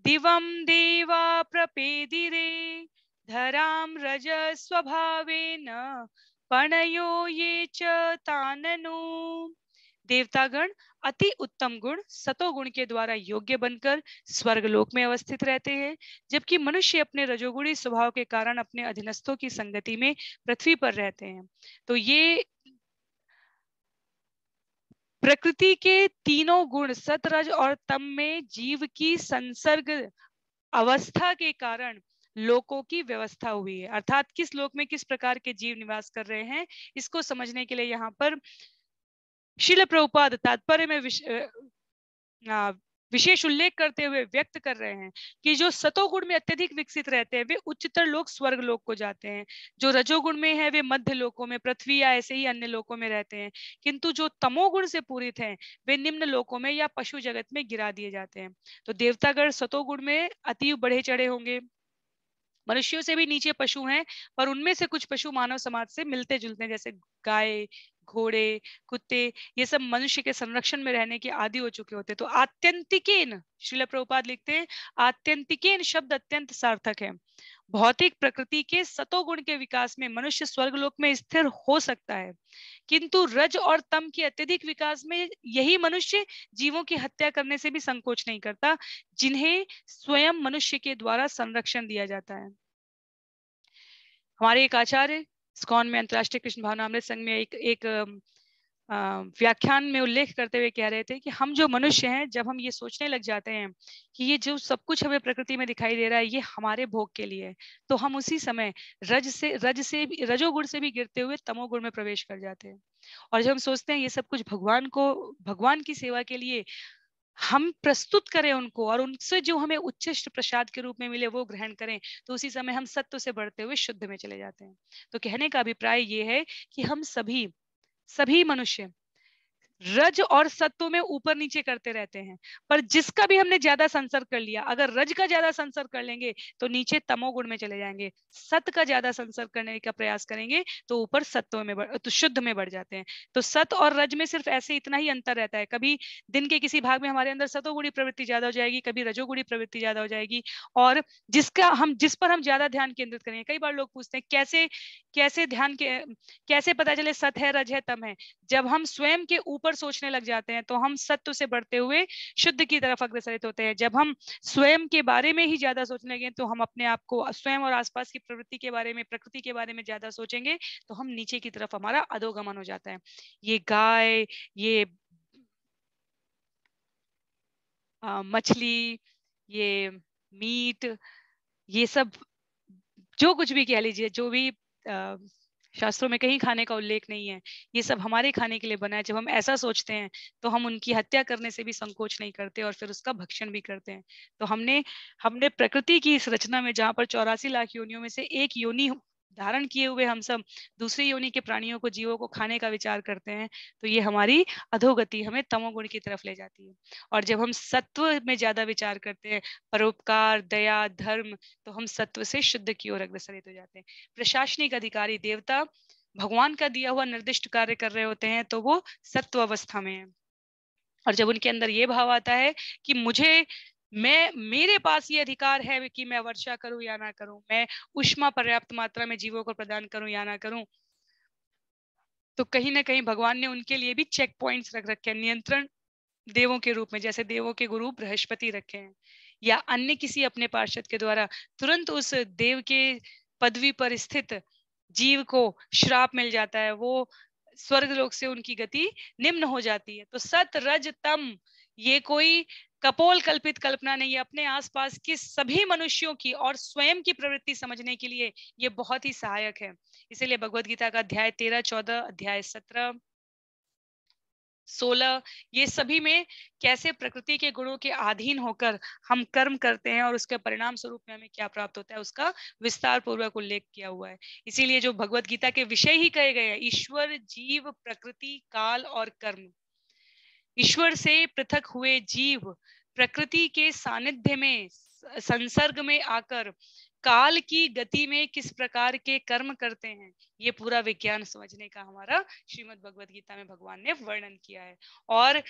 दिवं देवा प्रपेदिरे धराम रजस्वभावेन पणयो ये च ताननु। देवतागण अति उत्तम गुण सतोगुण के द्वारा योग्य बनकर स्वर्गलोक में अवस्थित रहते हैं, जबकि मनुष्य अपने रजोगुणी स्वभाव के कारण अपने अधीनस्थों की संगति में पृथ्वी पर रहते हैं। तो ये प्रकृति के तीनों गुण सतरज और तम में जीव की संसर्ग अवस्था के कारण लोकों की व्यवस्था हुई है, अर्थात किस लोक में किस प्रकार के जीव निवास कर रहे हैं, इसको समझने के लिए यहाँ पर श्रील प्रभुपाद तात्पर्य में विशेष उल्लेख करते हुए व्यक्त कर रहे हैं कि जो सतोगुण में अत्यधिक विकसित रहते हैं वे उच्चतर लोक स्वर्ग लोक को जाते हैं, जो रजोगुण में है वे मध्य लोकों में पृथ्वी या ऐसे ही अन्य लोकों में रहते हैं, किंतु जो तमोगुण से पूरित हैं वे निम्न लोकों में या पशु जगत में गिरा दिए जाते हैं। तो देवतागण सतोगुण में अति बढ़े चढ़े होंगे, मनुष्यों से भी नीचे पशु हैं, पर उनमें से कुछ पशु मानव समाज से मिलते जुलते हैं, जैसे गाय, घोड़े, कुत्ते, ये सब मनुष्य के संरक्षण में रहने के आदि हो चुके होते। तो आत्यंतिकेन, श्रील प्रभुपाद लिखते हैं, आत्यंतिकेन शब्द अत्यंत सार्थक है। भौतिक प्रकृति के सतोगुण के विकास में मनुष्य स्वर्गलोक में स्थिर हो सकता है, किंतु रज और तम के अत्यधिक विकास में यही मनुष्य जीवों की हत्या करने से भी संकोच नहीं करता, जिन्हें स्वयं मनुष्य के द्वारा संरक्षण दिया जाता है। हमारे एक आचार्य इस्कॉन में अंतर्राष्ट्रीय कृष्ण भावनामृत संघ में एक व्याख्यान में उल्लेख करते हुए कह रहे थे कि हम जो मनुष्य हैं, जब हम ये सोचने लग जाते हैं कि ये जो सब कुछ हमें प्रकृति में दिखाई दे रहा है ये हमारे भोग के लिए है, तो हम उसी समय रजोगुण से भी गिरते हुए तमोगुण में प्रवेश कर जाते हैं। और जब हम सोचते हैं ये सब कुछ भगवान की सेवा के लिए हम प्रस्तुत करें उनको, और उनसे जो हमें उच्चिष्ट प्रसाद के रूप में मिले वो ग्रहण करें, तो उसी समय हम सत्व से बढ़ते हुए शुद्ध में चले जाते हैं। तो कहने का अभिप्राय ये है कि हम सभी मनुष्य रज और सत्व में ऊपर नीचे करते रहते हैं, पर जिसका भी हमने ज्यादा संसर्ग कर लिया, अगर रज का ज्यादा संसर्ग कर लेंगे तो नीचे तमोगुण में चले जाएंगे, सत्व का ज्यादा संसर्ग करने का प्रयास करेंगे तो ऊपर सत्व में तो शुद्ध में बढ़ जाते हैं। तो सत्व और रज में सिर्फ ऐसे इतना ही अंतर रहता है, कभी दिन के किसी भाग में हमारे अंदर सतोगुणी प्रवृत्ति ज्यादा हो जाएगी, कभी रजोगुणी प्रवृत्ति ज्यादा हो जाएगी, और जिस पर हम ज्यादा ध्यान केंद्रित करेंगे। कई बार लोग पूछते हैं कैसे पता चले सत है, रज है, तम है। जब हम स्वयं के ऊपर सोचने लग जाते हैं तो हम सत्व से बढ़ते हुए शुद्ध की तरफ अग्रसरित होते हैं। जब हम स्वयं के बारे में ही ज्यादा सोचने लगे तो हम अपने आप को स्वयं और आसपास की प्रवृत्ति के बारे में, प्रकृति के बारे में ज्यादा सोचेंगे तो हम नीचे की तरफ, हमारा अधोगमन हो जाता है। ये गाय, ये मछली, ये मीट, ये सब जो कुछ भी कह लीजिए, जो भी शास्त्रों में कहीं खाने का उल्लेख नहीं है, ये सब हमारे खाने के लिए बना है। जब हम ऐसा सोचते हैं तो हम उनकी हत्या करने से भी संकोच नहीं करते और फिर उसका भक्षण भी करते हैं। तो हमने प्रकृति की इस रचना में, जहाँ पर 84 लाख योनियों में से एक योनि धारण किए हुए हम सब दूसरी योनि के प्राणियों को, जीवों को खाने का विचार करते हैं, तो ये हमारी अधोगति, हमें तमोगुण की तरफ ले जाती है। और जब हम सत्व में ज्यादा विचार करते हैं, परोपकार, दया, धर्म, तो हम सत्व से शुद्ध की ओर अग्रसरित हो जाते हैं। प्रशासनिक अधिकारी देवता भगवान का दिया हुआ निर्दिष्ट कार्य कर रहे होते हैं तो वो सत्व अवस्था में है, और जब उनके अंदर ये भाव आता है कि मेरे पास ये अधिकार है कि मैं वर्षा करूं या ना करूं, मैं उष्मा पर्याप्त मात्रा में जीवों को प्रदान करूं या ना करूं, तो कहीं ना कहीं भगवान ने उनके लिए भी चेक पॉइंट्स रख रखे हैं, नियंत्रण देवों के रूप में। जैसे देवों के गुरु बृहस्पति रखे हैं, या अन्य किसी अपने पार्षद के द्वारा तुरंत उस देव के पदवी पर स्थित जीव को श्राप मिल जाता है, वो स्वर्ग लोक से उनकी गति निम्न हो जाती है। तो सत, रज, तम ये कोई कपोल कल्पित कल्पना नहीं है, अपने आसपास के सभी मनुष्यों की और स्वयं की प्रवृत्ति समझने के लिए ये बहुत ही सहायक है। इसीलिए भगवद गीता का अध्याय 13, 14, अध्याय 17, 16, ये सभी में कैसे प्रकृति के गुणों के अधीन होकर हम कर्म करते हैं और उसके परिणाम स्वरूप में हमें क्या प्राप्त होता है, उसका विस्तार पूर्वक उल्लेख किया हुआ है। इसीलिए जो भगवत गीता के विषय ही कहे गए हैं, ईश्वर, जीव, प्रकृति, काल और कर्म। ईश्वर से पृथक हुए जीव प्रकृति के सानिध्य में, संसर्ग में आकर काल की गति में किस प्रकार के कर्म करते हैं, ये पूरा विज्ञान समझने का हमारा श्रीमद् भगवद गीता में भगवान ने वर्णन किया है। और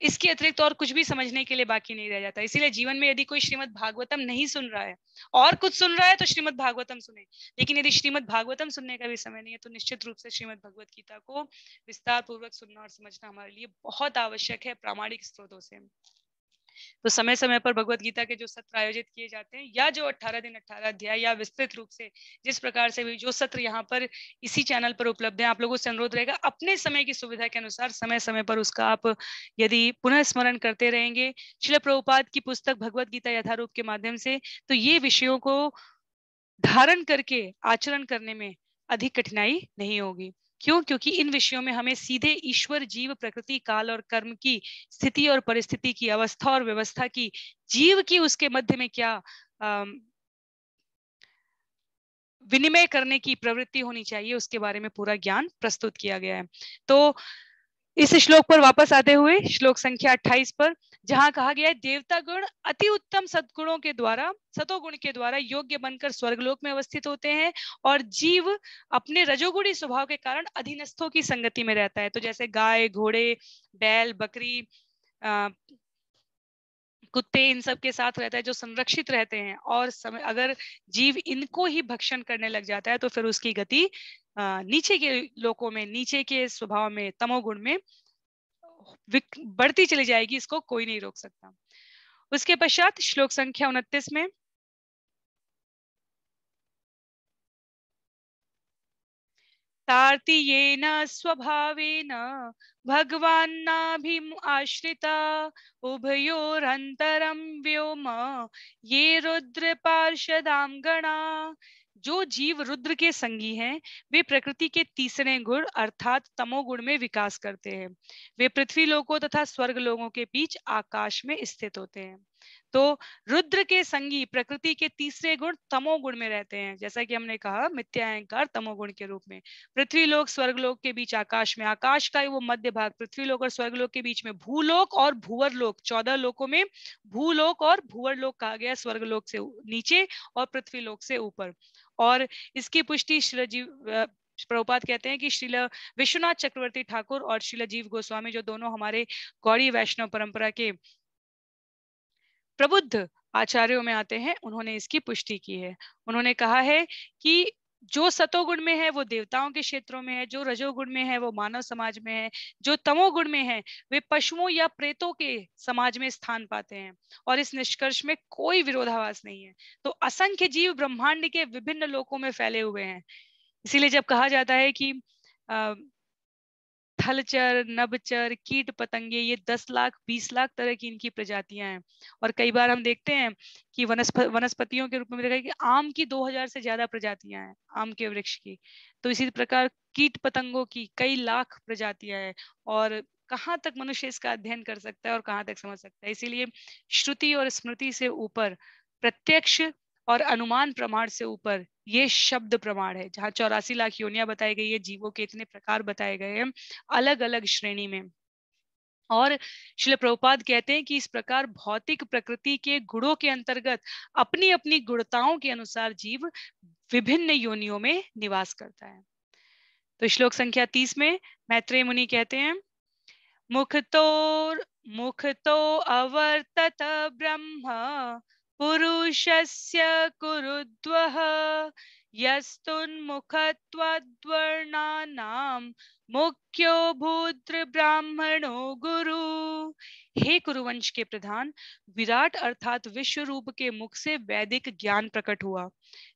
इसके अतिरिक्त और कुछ भी समझने के लिए बाकी नहीं रह जाता। इसीलिए जीवन में यदि कोई श्रीमद् भागवतम नहीं सुन रहा है और कुछ सुन रहा है तो श्रीमद् भागवतम सुने, लेकिन यदि श्रीमद् भागवतम सुनने का भी समय नहीं है तो निश्चित रूप से श्रीमद् भगवद गीता को विस्तार पूर्वक सुनना और समझना हमारे लिए बहुत आवश्यक है, प्रामाणिक स्रोतों से। तो समय समय पर भगवत गीता के जो सत्र आयोजित किए जाते हैं, या जो 18 दिन 18 अध्याय, या विस्तृत रूप से जिस प्रकार से भी जो सत्र यहाँ पर इसी चैनल पर उपलब्ध है, आप लोगों से अनुरोध रहेगा अपने समय की सुविधा के अनुसार समय समय पर उसका आप यदि पुनः स्मरण करते रहेंगे श्रील प्रभुपाद की पुस्तक भगवत गीता यथारूप के माध्यम से, तो ये विषयों को धारण करके आचरण करने में अधिक कठिनाई नहीं होगी। क्यों? क्योंकि इन विषयों में हमें सीधे ईश्वर, जीव, प्रकृति, काल और कर्म की स्थिति और परिस्थिति की, अवस्था और व्यवस्था की, जीव की उसके मध्य में क्या विनिमय करने की प्रवृत्ति होनी चाहिए, उसके बारे में पूरा ज्ञान प्रस्तुत किया गया है। तो इस श्लोक पर वापस आते हुए श्लोक संख्या 28 पर, जहां कहा गया है देवता गुण अति उत्तम सद्गुणों के द्वारा, सतोगुण के द्वारा योग्य बनकर स्वर्गलोक में अवस्थित होते हैं, और जीव अपने रजोगुणी स्वभाव के कारण अधीनस्थों की संगति में रहता है। तो जैसे गाय, घोड़े, बैल, बकरी, कुत्ते इन सब के साथ रहता है जो संरक्षित रहते हैं, और अगर जीव इनको ही भक्षण करने लग जाता है तो फिर उसकी गति नीचे के लोकों में, नीचे के स्वभाव में, तमोगुण में बढ़ती चली जाएगी। इसको कोई नहीं रोक सकता। उसके पश्चात श्लोक संख्या 29 में, तार्तियेन स्वभावेन भगवान्नाभिम् आश्रिता उभयोरन्तरं व्योम ये रुद्र पार्षदां गणा। जो जीव रुद्र के संगी हैं वे प्रकृति के तीसरे गुण अर्थात तमोगुण में विकास करते हैं। वे पृथ्वी लोकों तथा स्वर्ग लोकों के बीच आकाश में स्थित होते हैं। तो रुद्र के संगी प्रकृति के तीसरे गुण तमोगुण में रहते हैं, जैसा कि हमने कहा मिथ्या अहंकार तमोगुण के रूप में। पृथ्वी लोक स्वर्ग लोक के बीच आकाश में, आकाश का वो मध्य भाग पृथ्वी लोक और स्वर्ग लोक के बीच में भूलोक और भूवर लोक, 14 लोकों में भूलोक और भूवर लोक कहा गया, स्वर्ग लोक से नीचे और पृथ्वी लोक से ऊपर। और इसकी पुष्टि श्रीजी प्रभुपाद कहते हैं कि श्रील विश्वनाथ चक्रवर्ती ठाकुर और श्रील जीव गोस्वामी, जो दोनों हमारे गौड़ी वैष्णव परंपरा के प्रबुद्ध आचार्यों में आते हैं, उन्होंने इसकी पुष्टि की है। उन्होंने कहा है कि जो सतोगुण में है वो देवताओं के क्षेत्रों में है, जो रजोगुण में है वो मानव समाज में है, जो तमोगुण में है वे पशुओं या प्रेतों के समाज में स्थान पाते हैं। और इस निष्कर्ष में कोई विरोधाभास नहीं है। तो असंख्य जीव ब्रह्मांड के विभिन्न लोकों में फैले हुए हैं। इसीलिए जब कहा जाता है कि थलचर, नभचर, कीट पतंगे, ये 10 लाख 20 लाख तरह की इनकी प्रजातियां हैं। और कई बार हम देखते हैं कि वनस्पतियों के रूप में देखा कि आम की 2000 से ज्यादा प्रजातियां हैं, आम के वृक्ष की। तो इसी प्रकार कीट पतंगों की कई लाख प्रजातियां हैं। और कहाँ तक मनुष्य इसका अध्ययन कर सकता है और कहाँ तक समझ सकता है। इसीलिए श्रुति और स्मृति से ऊपर, प्रत्यक्ष और अनुमान प्रमाण से ऊपर ये शब्द प्रमाण है, जहाँ 84 लाख योनियां बताई गई है, जीवों के इतने प्रकार बताए गए हैं अलग अलग श्रेणी में। और श्रील प्रभुपाद कहते हैं कि इस प्रकार भौतिक प्रकृति के गुणों के अंतर्गत अपनी अपनी गुणताओं के अनुसार जीव विभिन्न योनियों में निवास करता है। तो श्लोक संख्या 30 में मैत्रेय मुनि कहते हैं, मुखतो अवर्तत ब्रह्म पुरुषस्य कुरुद्वः यस्तुन्मुखत्वद्वर्णानां मुख्यो भूद्र ब्राह्मणो गुरु। हे कुरुवंश के प्रधान, विराट अर्थात विश्व रूप के मुख से वैदिक ज्ञान प्रकट हुआ।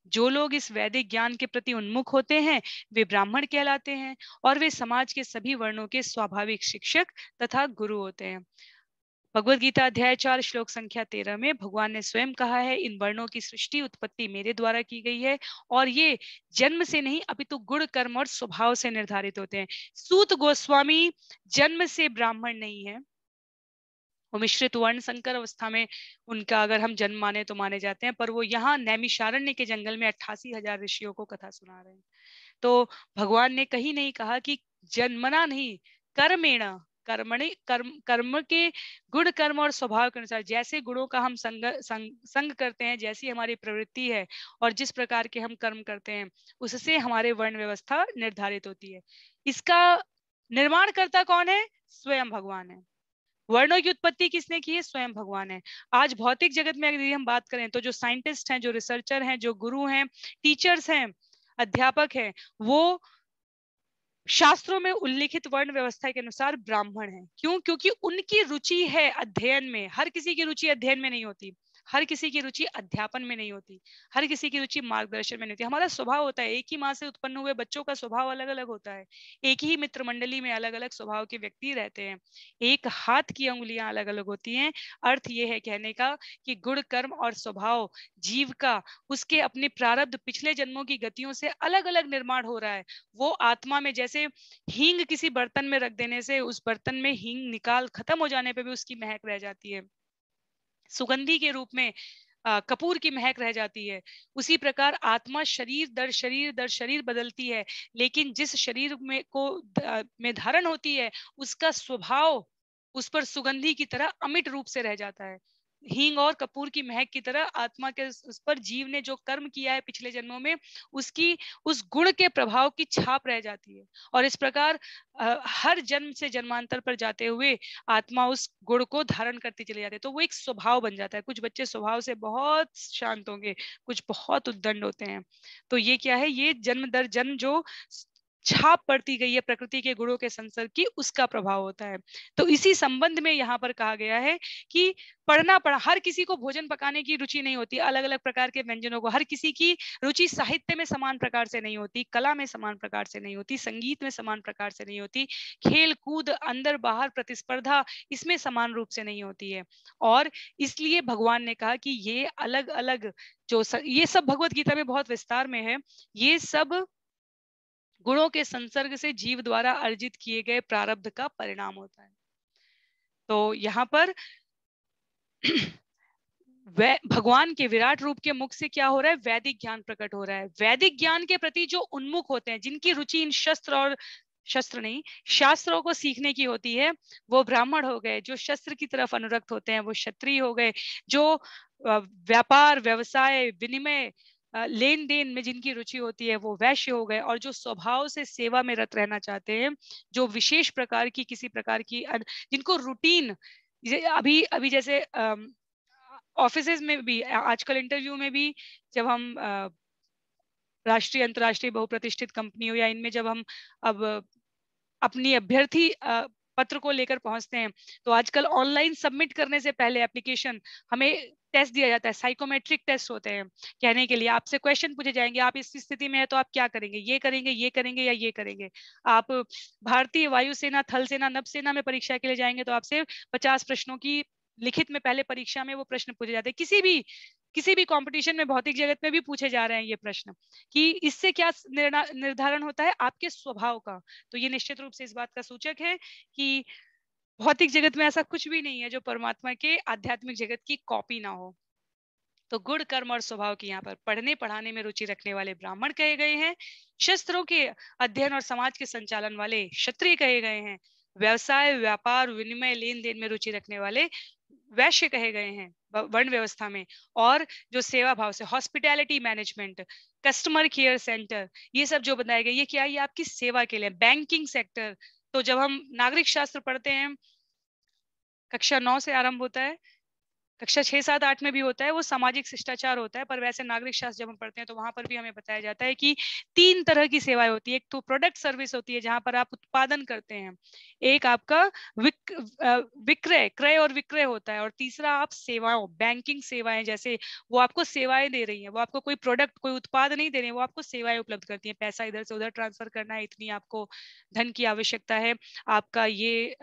जो लोग इस वैदिक ज्ञान के प्रति उन्मुख होते हैं वे ब्राह्मण कहलाते हैं, और वे समाज के सभी वर्णों के स्वाभाविक शिक्षक तथा गुरु होते हैं। भगवद गीता अध्याय 4 श्लोक संख्या 13 में भगवान ने स्वयं कहा है, इन वर्णों की सृष्टि उत्पत्ति मेरे द्वारा की गई है, और ये जन्म से नहीं अपितु गुण कर्म और स्वभाव से निर्धारित होते हैं। सूत गोस्वामी जन्म से ब्राह्मण नहीं है, वो मिश्रित वर्ण संकर अवस्था में उनका अगर हम जन्म माने तो माने जाते हैं, पर वो यहाँ नैमिषारण्य के जंगल में 88,000 ऋषियों को कथा सुना रहे हैं। तो भगवान ने कहीं नहीं कहा कि जन्मना नहीं, कर्मेण, कर्म के गुण कर्म और स्वभाव के अनुसार, जैसे गुणों का हम संग करते हैं, जैसी हमारी प्रवृत्ति है और जिस प्रकार के हम कर्म करते हैं, उससे हमारे वर्ण व्यवस्था निर्धारित होती है। इसका निर्माणकर्ता कौन है? स्वयं भगवान है। वर्णों की उत्पत्ति किसने की है? स्वयं भगवान है। आज भौतिक जगत में अगर हम बात करें तो जो साइंटिस्ट हैं, जो रिसर्चर हैं, जो गुरु हैं, टीचर्स हैं, अध्यापक हैं, वो शास्त्रों में उल्लिखित वर्ण व्यवस्था के अनुसार ब्राह्मण हैं। क्यों? क्योंकि उनकी रुचि है अध्ययन में। हर किसी की रुचि अध्ययन में नहीं होती, हर किसी की रुचि अध्यापन में नहीं होती, हर किसी की रुचि मार्गदर्शन में नहीं होती। हमारा स्वभाव होता है, एक ही माँ से उत्पन्न हुए बच्चों का स्वभाव अलग अलग होता है। एक ही मित्र मंडली में अलग अलग स्वभाव के व्यक्ति रहते हैं, एक हाथ की उंगलियां अलग अलग होती हैं। अर्थ यह है कहने का कि गुण कर्म और स्वभाव जीव का उसके अपने प्रारब्ध पिछले जन्मों की गतियों से अलग अलग निर्माण हो रहा है। वो आत्मा में, जैसे हींग किसी बर्तन में रख देने से उस बर्तन में हींग निकाल खत्म हो जाने पे भी उसकी महक रह जाती है, सुगंधी के रूप में कपूर की महक रह जाती है। उसी प्रकार आत्मा शरीर दर शरीर बदलती है, लेकिन जिस शरीर में धारण होती है उसका स्वभाव उस पर सुगंधी की तरह अमिट रूप से रह जाता है। हींग और कपूर की महक की तरह आत्मा के उस पर जीव ने जो कर्म किया है पिछले जन्मों में, उसकी उस गुण के प्रभाव की छाप रह जाती है। और इस प्रकार हर जन्म से जन्मांतर पर जाते हुए आत्मा उस गुण को धारण करती चली जाती है। तो वो एक स्वभाव बन जाता है। कुछ बच्चे स्वभाव से बहुत शांत होंगे, कुछ बहुत उद्दंड होते हैं। तो ये क्या है, ये जन्म दर जन्म जो छाप पड़ती गई है प्रकृति के गुणों के संसर्ग की, उसका प्रभाव होता है। तो इसी संबंध में यहाँ पर कहा गया है कि पढ़ा हर किसी को भोजन पकाने की रुचि नहीं होती, अलग अलग प्रकार के व्यंजनों को, हर किसी की रुचि साहित्य में समान प्रकार से नहीं होती, कला में समान प्रकार से नहीं होती, संगीत में समान प्रकार से नहीं होती, खेल कूद अंदर बाहर प्रतिस्पर्धा इसमें समान रूप से नहीं होती है। और इसलिए भगवान ने कहा कि ये अलग अलग ये सब भगवत गीता में बहुत विस्तार में है, ये सब गुणों के संसर्ग से जीव द्वारा अर्जित किए गए प्रारब्ध का परिणाम होता है। तो यहाँ पर भगवान के विराट रूप के मुख से क्या हो रहा है, वैदिक ज्ञान प्रकट हो रहा है। वैदिक ज्ञान के प्रति जो उन्मुख होते हैं, जिनकी रुचि इन शास्त्रों को सीखने की होती है, वो ब्राह्मण हो गए। जो शस्त्र की तरफ अनुरक्त होते हैं वो क्षत्रिय हो गए। जो व्यापार व्यवसाय विनिमय लेन देन में जिनकी रुचि होती है वो वैश्य हो गए। और जो स्वभाव से सेवा में रत रहना चाहते हैं, जो विशेष प्रकार की किसी प्रकार की जिनको रूटीन, अभी अभी जैसे ऑफिसेज में भी आजकल इंटरव्यू में भी जब हम राष्ट्रीय अंतर्राष्ट्रीय बहुप्रतिष्ठित कंपनियों या इनमें जब हम अब अपनी अभ्यर्थी पत्र को लेकर पहुंचते हैं, तो आजकल ऑनलाइन सबमिट करने से पहले एप्लीकेशन हमें टेस्ट दिया जाता है, साइकोमेट्रिक टेस्ट होते हैं कहने के लिए। आपसे क्वेश्चन पूछे जाएंगे, आप इस स्थिति में है तो आप क्या करेंगे, ये करेंगे, ये करेंगे या ये करेंगे। आप भारतीय वायुसेना, थल सेना, नभसेना में परीक्षा के लिए जाएंगे तो आपसे 50 प्रश्नों की लिखित में पहले परीक्षा में वो प्रश्न पूछे जाते हैं। किसी भी कंपटीशन में, भौतिक जगत में भी पूछे जा रहे हैं ये प्रश्न, कि इससे क्या निर्धारण होता है, आपके स्वभाव का। तो ये निश्चित रूप से इस बात का सूचक है कि भौतिक जगत में ऐसा कुछ भी नहीं है जो परमात्मा के आध्यात्मिक जगत की कॉपी ना हो। तो गुण कर्म और स्वभाव की यहाँ पर पढ़ने पढ़ाने में रुचि रखने वाले ब्राह्मण कहे गए हैं। शस्त्रों के अध्ययन और समाज के संचालन वाले क्षत्रिय कहे गए हैं। व्यवसाय व्यापार विनिमय लेन देन में रुचि रखने वाले वैश्य कहे गए हैं वर्ण व्यवस्था में। और जो सेवा भाव से hospitality management, customer care centre, ये सब जो बनाए गए, ये क्या है, ये आपकी सेवा के लिए। बैंकिंग सेक्टर, तो जब हम नागरिक शास्त्र पढ़ते हैं, कक्षा 9 से आरंभ होता है, कक्षा 6, 7, 8 में भी होता है, वो सामाजिक शिष्टाचार होता है। पर वैसे नागरिक शास्त्र जब हम पढ़ते हैं तो वहां पर भी हमें बताया जाता है कि 3 तरह की सेवाएं होती है। एक तो प्रोडक्ट सर्विस होती है, जहां पर आप उत्पादन करते हैं। एक आपका विक्रय, क्रय और विक्रय होता है। और तीसरा आप सेवाओं, बैंकिंग सेवाएं, जैसे वो आपको सेवाएं दे रही हैं, वो आपको कोई प्रोडक्ट, कोई उत्पाद नहीं दे रही है, वो आपको सेवाएं उपलब्ध करती हैं। पैसा इधर से उधर ट्रांसफर करना है, इतनी आपको धन की आवश्यकता है, आपका ये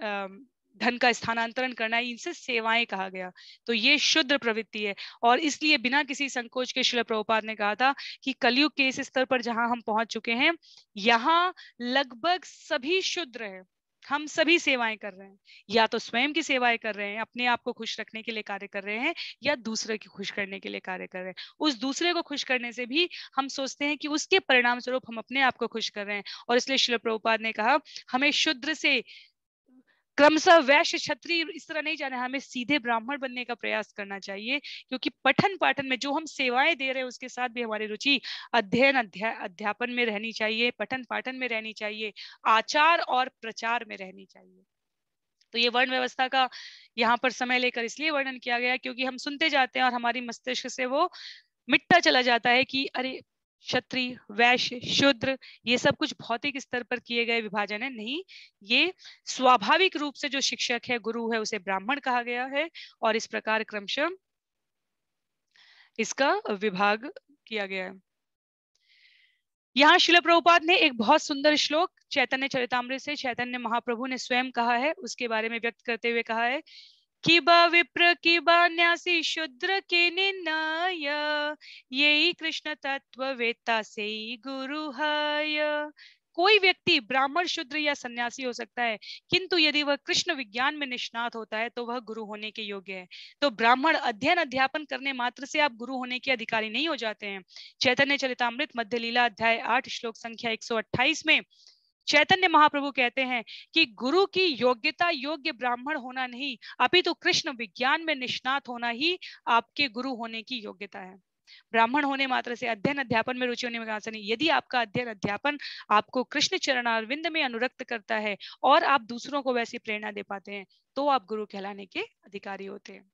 धन का स्थानांतरण करना है, इनसे सेवाएं कहा गया। तो ये शुद्र प्रवृत्ति है। और इसलिए बिना किसी संकोच के श्रील प्रभुपाद ने कहा था कि कलयुग के इस स्तर पर जहां हम पहुंच चुके हैं, यहाँ लगभग सभी शुद्र हैं। हम सभी सेवाएं कर रहे हैं, या तो स्वयं की सेवाएं कर रहे हैं, अपने आप को खुश रखने के लिए कार्य कर रहे हैं, या दूसरे को खुश करने के लिए कार्य कर रहे हैं। उस दूसरे को खुश करने से भी हम सोचते हैं कि उसके परिणाम स्वरूप हम अपने आप को खुश कर रहे हैं। और इसलिए श्रील प्रभुपाद ने कहा हमें शुद्र से क्रमशः वैश्य क्षत्रिय इस तरह नहीं जाना, हमें सीधे ब्राह्मण बनने का प्रयास करना चाहिए। क्योंकि पठन पाठन में जो हम सेवाएं दे रहे हैं उसके साथ भी हमारी रुचि अध्ययन अध्यापन में रहनी चाहिए, पठन पाठन में रहनी चाहिए, आचार और प्रचार में रहनी चाहिए। तो ये वर्ण व्यवस्था का यहाँ पर समय लेकर इसलिए वर्णन किया गया क्योंकि हम सुनते जाते हैं और हमारी मस्तिष्क से वो मिटता चला जाता है कि अरे क्षत्रिय वैश्य शूद्र ये सब कुछ भौतिक स्तर पर किए गए विभाजन है। नहीं, ये स्वाभाविक रूप से जो शिक्षक है, गुरु है, उसे ब्राह्मण कहा गया है। और इस प्रकार क्रमशः इसका विभाग किया गया है। यहाँ श्रील प्रभुपाद ने एक बहुत सुंदर श्लोक चैतन्य चरितामृत से चैतन्य महाप्रभु ने स्वयं कहा है, उसके बारे में व्यक्त करते हुए कहा है, किबा विप्र किबा न्यासी शूद्र के निर्णय, यही कृष्ण तत्व वेत्ता से गुरु है। कोई व्यक्ति ब्राह्मण शूद्र या सन्यासी हो सकता है, किंतु यदि वह कृष्ण विज्ञान में निष्णात होता है तो वह गुरु होने के योग्य है। तो ब्राह्मण अध्ययन अध्यापन करने मात्र से आप गुरु होने के अधिकारी नहीं हो जाते हैं। चैतन्य चरितामृत मध्य लीला अध्याय 8 श्लोक संख्या 128 में चैतन्य महाप्रभु कहते हैं कि गुरु की योग्यता योग्य ब्राह्मण होना नहीं, अपितु कृष्ण विज्ञान में निष्णात होना ही आपके गुरु होने की योग्यता है। ब्राह्मण होने मात्र से, अध्ययन अध्यापन में रुचि होने में कहां से नहीं। यदि आपका अध्ययन अध्यापन आपको कृष्ण चरणारविंद में अनुरक्त करता है और आप दूसरों को वैसी प्रेरणा दे पाते हैं, तो आप गुरु कहलाने के अधिकारी होते हैं।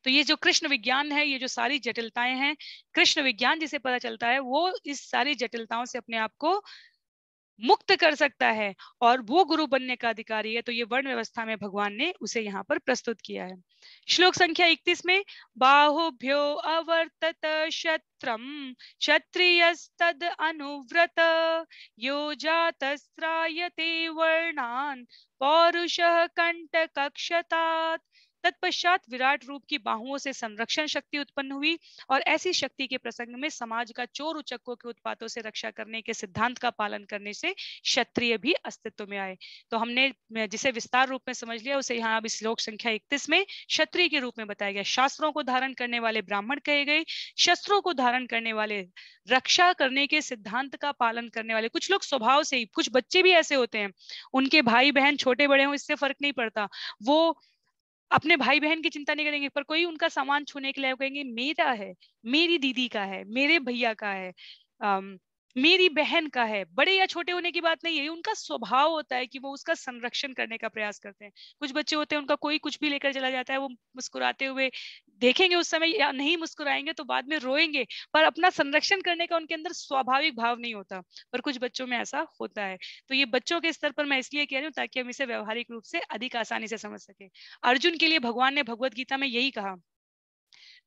तो ये जो कृष्ण विज्ञान है, ये जो सारी जटिलताएं हैं, कृष्ण विज्ञान जिसे पता चलता है वो इस सारी जटिलताओं से अपने आप को मुक्त कर सकता है और वो गुरु बनने का अधिकारी है। तो ये वर्ण व्यवस्था में भगवान ने उसे यहाँ पर प्रस्तुत किया है। श्लोक संख्या 31 में बाहुभ्यो अवर्तत शत्रम क्षत्रियस्तद अनुव्रत यो जातस्त्रायते वर्णान पौरुषः कंटकक्षतात्। तत्पश्चात विराट रूप की बाहुओं से संरक्षण शक्ति उत्पन्न हुई और ऐसी शक्ति के प्रसंग में समाज का चोर उचक्कों के उत्पातों से रक्षा करने के सिद्धांत का पालन करने से क्षत्रिय भी अस्तित्व में आए। तो हमने जिसे विस्तार रूप में समझ लिया उसे यहाँ अभी श्लोक संख्या 31 में क्षत्रिय के रूप में बताया गया। शास्त्रों को धारण करने वाले ब्राह्मण कहे गए, शस्त्रों को धारण करने वाले, रक्षा करने के सिद्धांत का पालन करने वाले। कुछ लोग स्वभाव से ही, कुछ बच्चे भी ऐसे होते हैं, उनके भाई बहन छोटे बड़े हों इससे फर्क नहीं पड़ता, वो अपने भाई बहन की चिंता नहीं करेंगे, पर कोई उनका सामान छूने के लिए कहेंगे मेरा है, मेरी दीदी का है, मेरे भैया का है, मेरी बहन का है। बड़े या छोटे होने की बात नहीं है, उनका स्वभाव होता है कि वो उसका संरक्षण करने का प्रयास करते हैं। कुछ बच्चे होते हैं उनका कोई कुछ भी लेकर चला जाता है, वो मुस्कुराते हुए देखेंगे उस समय, या नहीं मुस्कुराएंगे तो बाद में रोएंगे, पर अपना संरक्षण करने का उनके अंदर स्वाभाविक भाव नहीं होता। पर कुछ बच्चों में ऐसा होता है। तो ये बच्चों के स्तर पर मैं इसलिए कह रही हूँ ताकि हम इसे व्यवहारिक रूप से अधिक आसानी से समझ सके। अर्जुन के लिए भगवान ने भगवत गीता में यही कहा,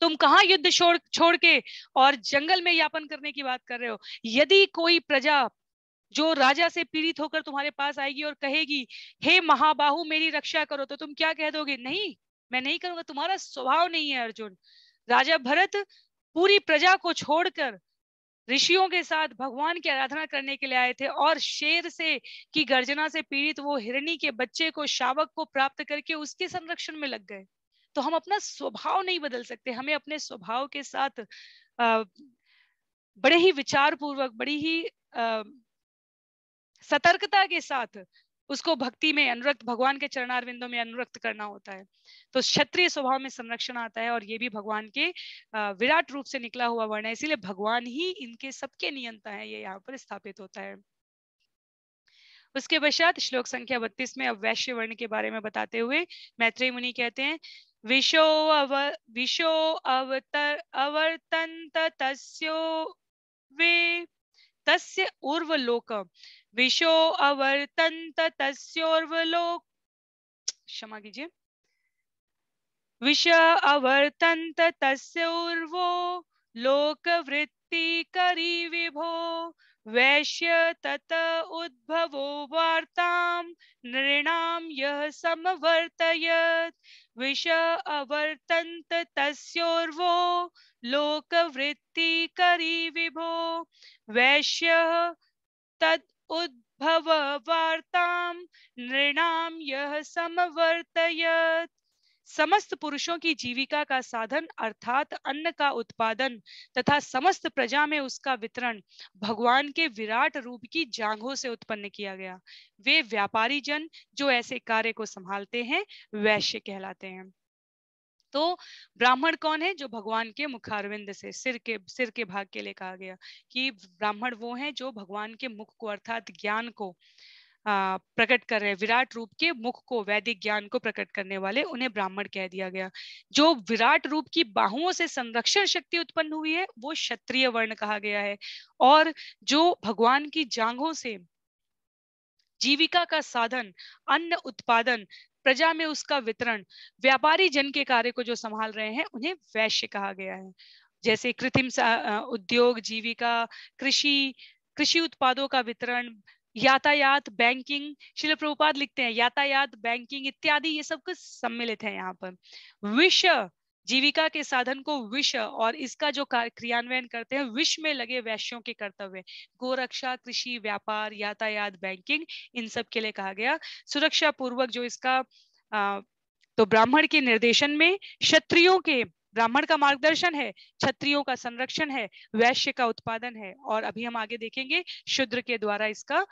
तुम कहाँ युद्ध छोड़ के और जंगल में यापन करने की बात कर रहे हो। यदि कोई प्रजा जो राजा से पीड़ित होकर तुम्हारे पास आएगी और कहेगी हे महाबाहु मेरी रक्षा करो, तो तुम क्या कह दोगे? नहीं, मैं नहीं करूंगा। तुम्हारा स्वभाव नहीं है अर्जुन। राजा भरत पूरी प्रजा को छोड़कर ऋषियों के साथ भगवान की आराधना करने के लिए आए थे और शेर से की गर्जना से पीड़ित वो हिरणी के बच्चे को, शावक को प्राप्त करके उसके संरक्षण में लग गए। तो हम अपना स्वभाव नहीं बदल सकते, हमें अपने स्वभाव के साथ बड़े ही विचार पूर्वक, बड़ी ही सतर्कता के साथ उसको भक्ति में अनुरक्त, भगवान के चरणारविंदों में अनुरक्त करना होता है। तो क्षत्रिय स्वभाव में संरक्षण आता है और ये भी भगवान के विराट रूप से निकला हुआ वर्ण है, इसीलिए भगवान ही इनके सबके नियंता है, ये यहाँ पर स्थापित होता है। उसके पश्चात श्लोक संख्या 32 में अब वैश्य वर्ण के बारे में बताते हुए मैत्रेय मुनि कहते हैं, विशो अवर्तन्त तस्यो वे तस्य उर्वलोक, विशो अवर्तन्त तस्योर्वलोक, क्षमा कीजिए, विश अवर्तन्त तस्योर्वो लोकवृत्ति करी विभो, वैश्य तत उद्भवो वार्तां नृणां यः समवर्तयत्, विश अवर्तन्त तस्योर्वो लोकवृत्ति करी विभो, वैश्य तद उद्भव वार्तां नृणां यः समवर्तयत्। समस्त पुरुषों की जीविका का साधन अर्थात अन्न का उत्पादन तथा समस्त प्रजा में उसका वितरण भगवान के विराट रूप की जांघों से उत्पन्न किया गया। वे व्यापारी जन जो ऐसे कार्य को संभालते हैं वैश्य कहलाते हैं। तो ब्राह्मण कौन है? जो भगवान के मुखारविंद से, सिर के भाग के लिए कहा गया कि ब्राह्मण वो हैं जो भगवान के मुख को अर्थात ज्ञान को प्रकट कर रहे हैं, विराट रूप के मुख को, वैदिक ज्ञान को प्रकट करने वाले, उन्हें ब्राह्मण कह दिया गया। जो विराट रूप की बाहुओं से संरक्षण शक्ति उत्पन्न हुई है वो क्षत्रिय वर्ण कहा गया है, और जो भगवान की जांघों से जीविका का साधन, अन्न उत्पादन, प्रजा में उसका वितरण, व्यापारी जन के कार्य को जो संभाल रहे हैं उन्हें वैश्य कहा गया है। जैसे कृत्रिम उद्योग, जीविका, कृषि उत्पादों का वितरण, यातायात, बैंकिंग, श्रील प्रभुपाद लिखते हैं यातायात, बैंकिंग इत्यादि ये सब कुछ सम्मिलित है यहाँ पर। विष, जीविका के साधन को विष, और इसका जो क्रियान्वयन करते हैं विष में लगे वैश्यों के कर्तव्य, गोरक्षा, कृषि, व्यापार, यातायात, बैंकिंग, इन सब के लिए कहा गया। सुरक्षा पूर्वक जो इसका तो ब्राह्मण के निर्देशन में क्षत्रियों के, ब्राह्मण का मार्गदर्शन है, क्षत्रियों का संरक्षण है, वैश्य का उत्पादन है, और अभी हम आगे देखेंगे शूद्र के द्वारा इसका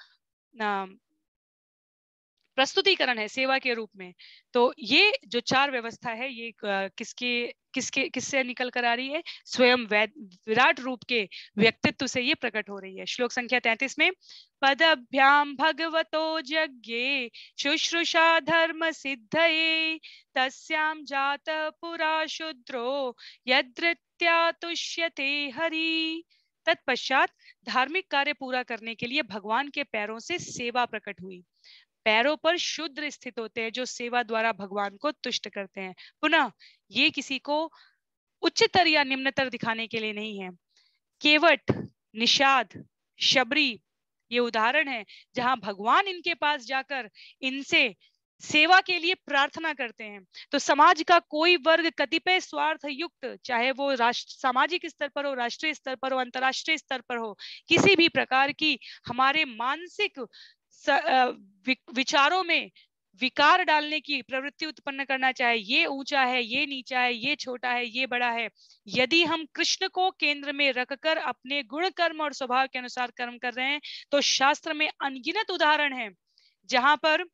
प्रस्तुतिकरण है सेवा के रूप में। तो ये जो चार व्यवस्था है ये किससे निकल कर आ रही है? स्वयं विराट रूप के व्यक्तित्व से ये प्रकट हो रही है। श्लोक संख्या 33 में पदभ्याम भगवतो यज्ञे शुश्रूषा धर्म सिद्धये तस्याम जात पुरा शूद्रो यद्रित्या तुष्यते हरि। तत्पश्चात धार्मिक कार्य पूरा करने के लिए भगवान के पैरों से सेवा प्रकट हुई। पैरों पर शूद्र स्थित होते हैं जो सेवा द्वारा भगवान को तुष्ट करते हैं। पुनः ये किसी को उच्चतर या निम्नतर दिखाने के लिए नहीं है। केवट, निषाद, शबरी ये उदाहरण है जहां भगवान इनके पास जाकर इनसे सेवा के लिए प्रार्थना करते हैं। तो समाज का कोई वर्ग कतिपय स्वार्थ युक्त, चाहे वो सामाजिक स्तर पर हो, राष्ट्रीय स्तर पर हो, अंतरराष्ट्रीय स्तर पर हो, किसी भी प्रकार की हमारे मानसिक विचारों में विकार डालने की प्रवृत्ति उत्पन्न करना चाहे, ये ऊंचा है, ये नीचा है, ये छोटा है, ये बड़ा है, यदि हम कृष्ण को केंद्र में रखकर अपने गुण कर्म और स्वभाव के अनुसार कर्म कर रहे हैं तो शास्त्र में अनगिनत उदाहरण है जहां पर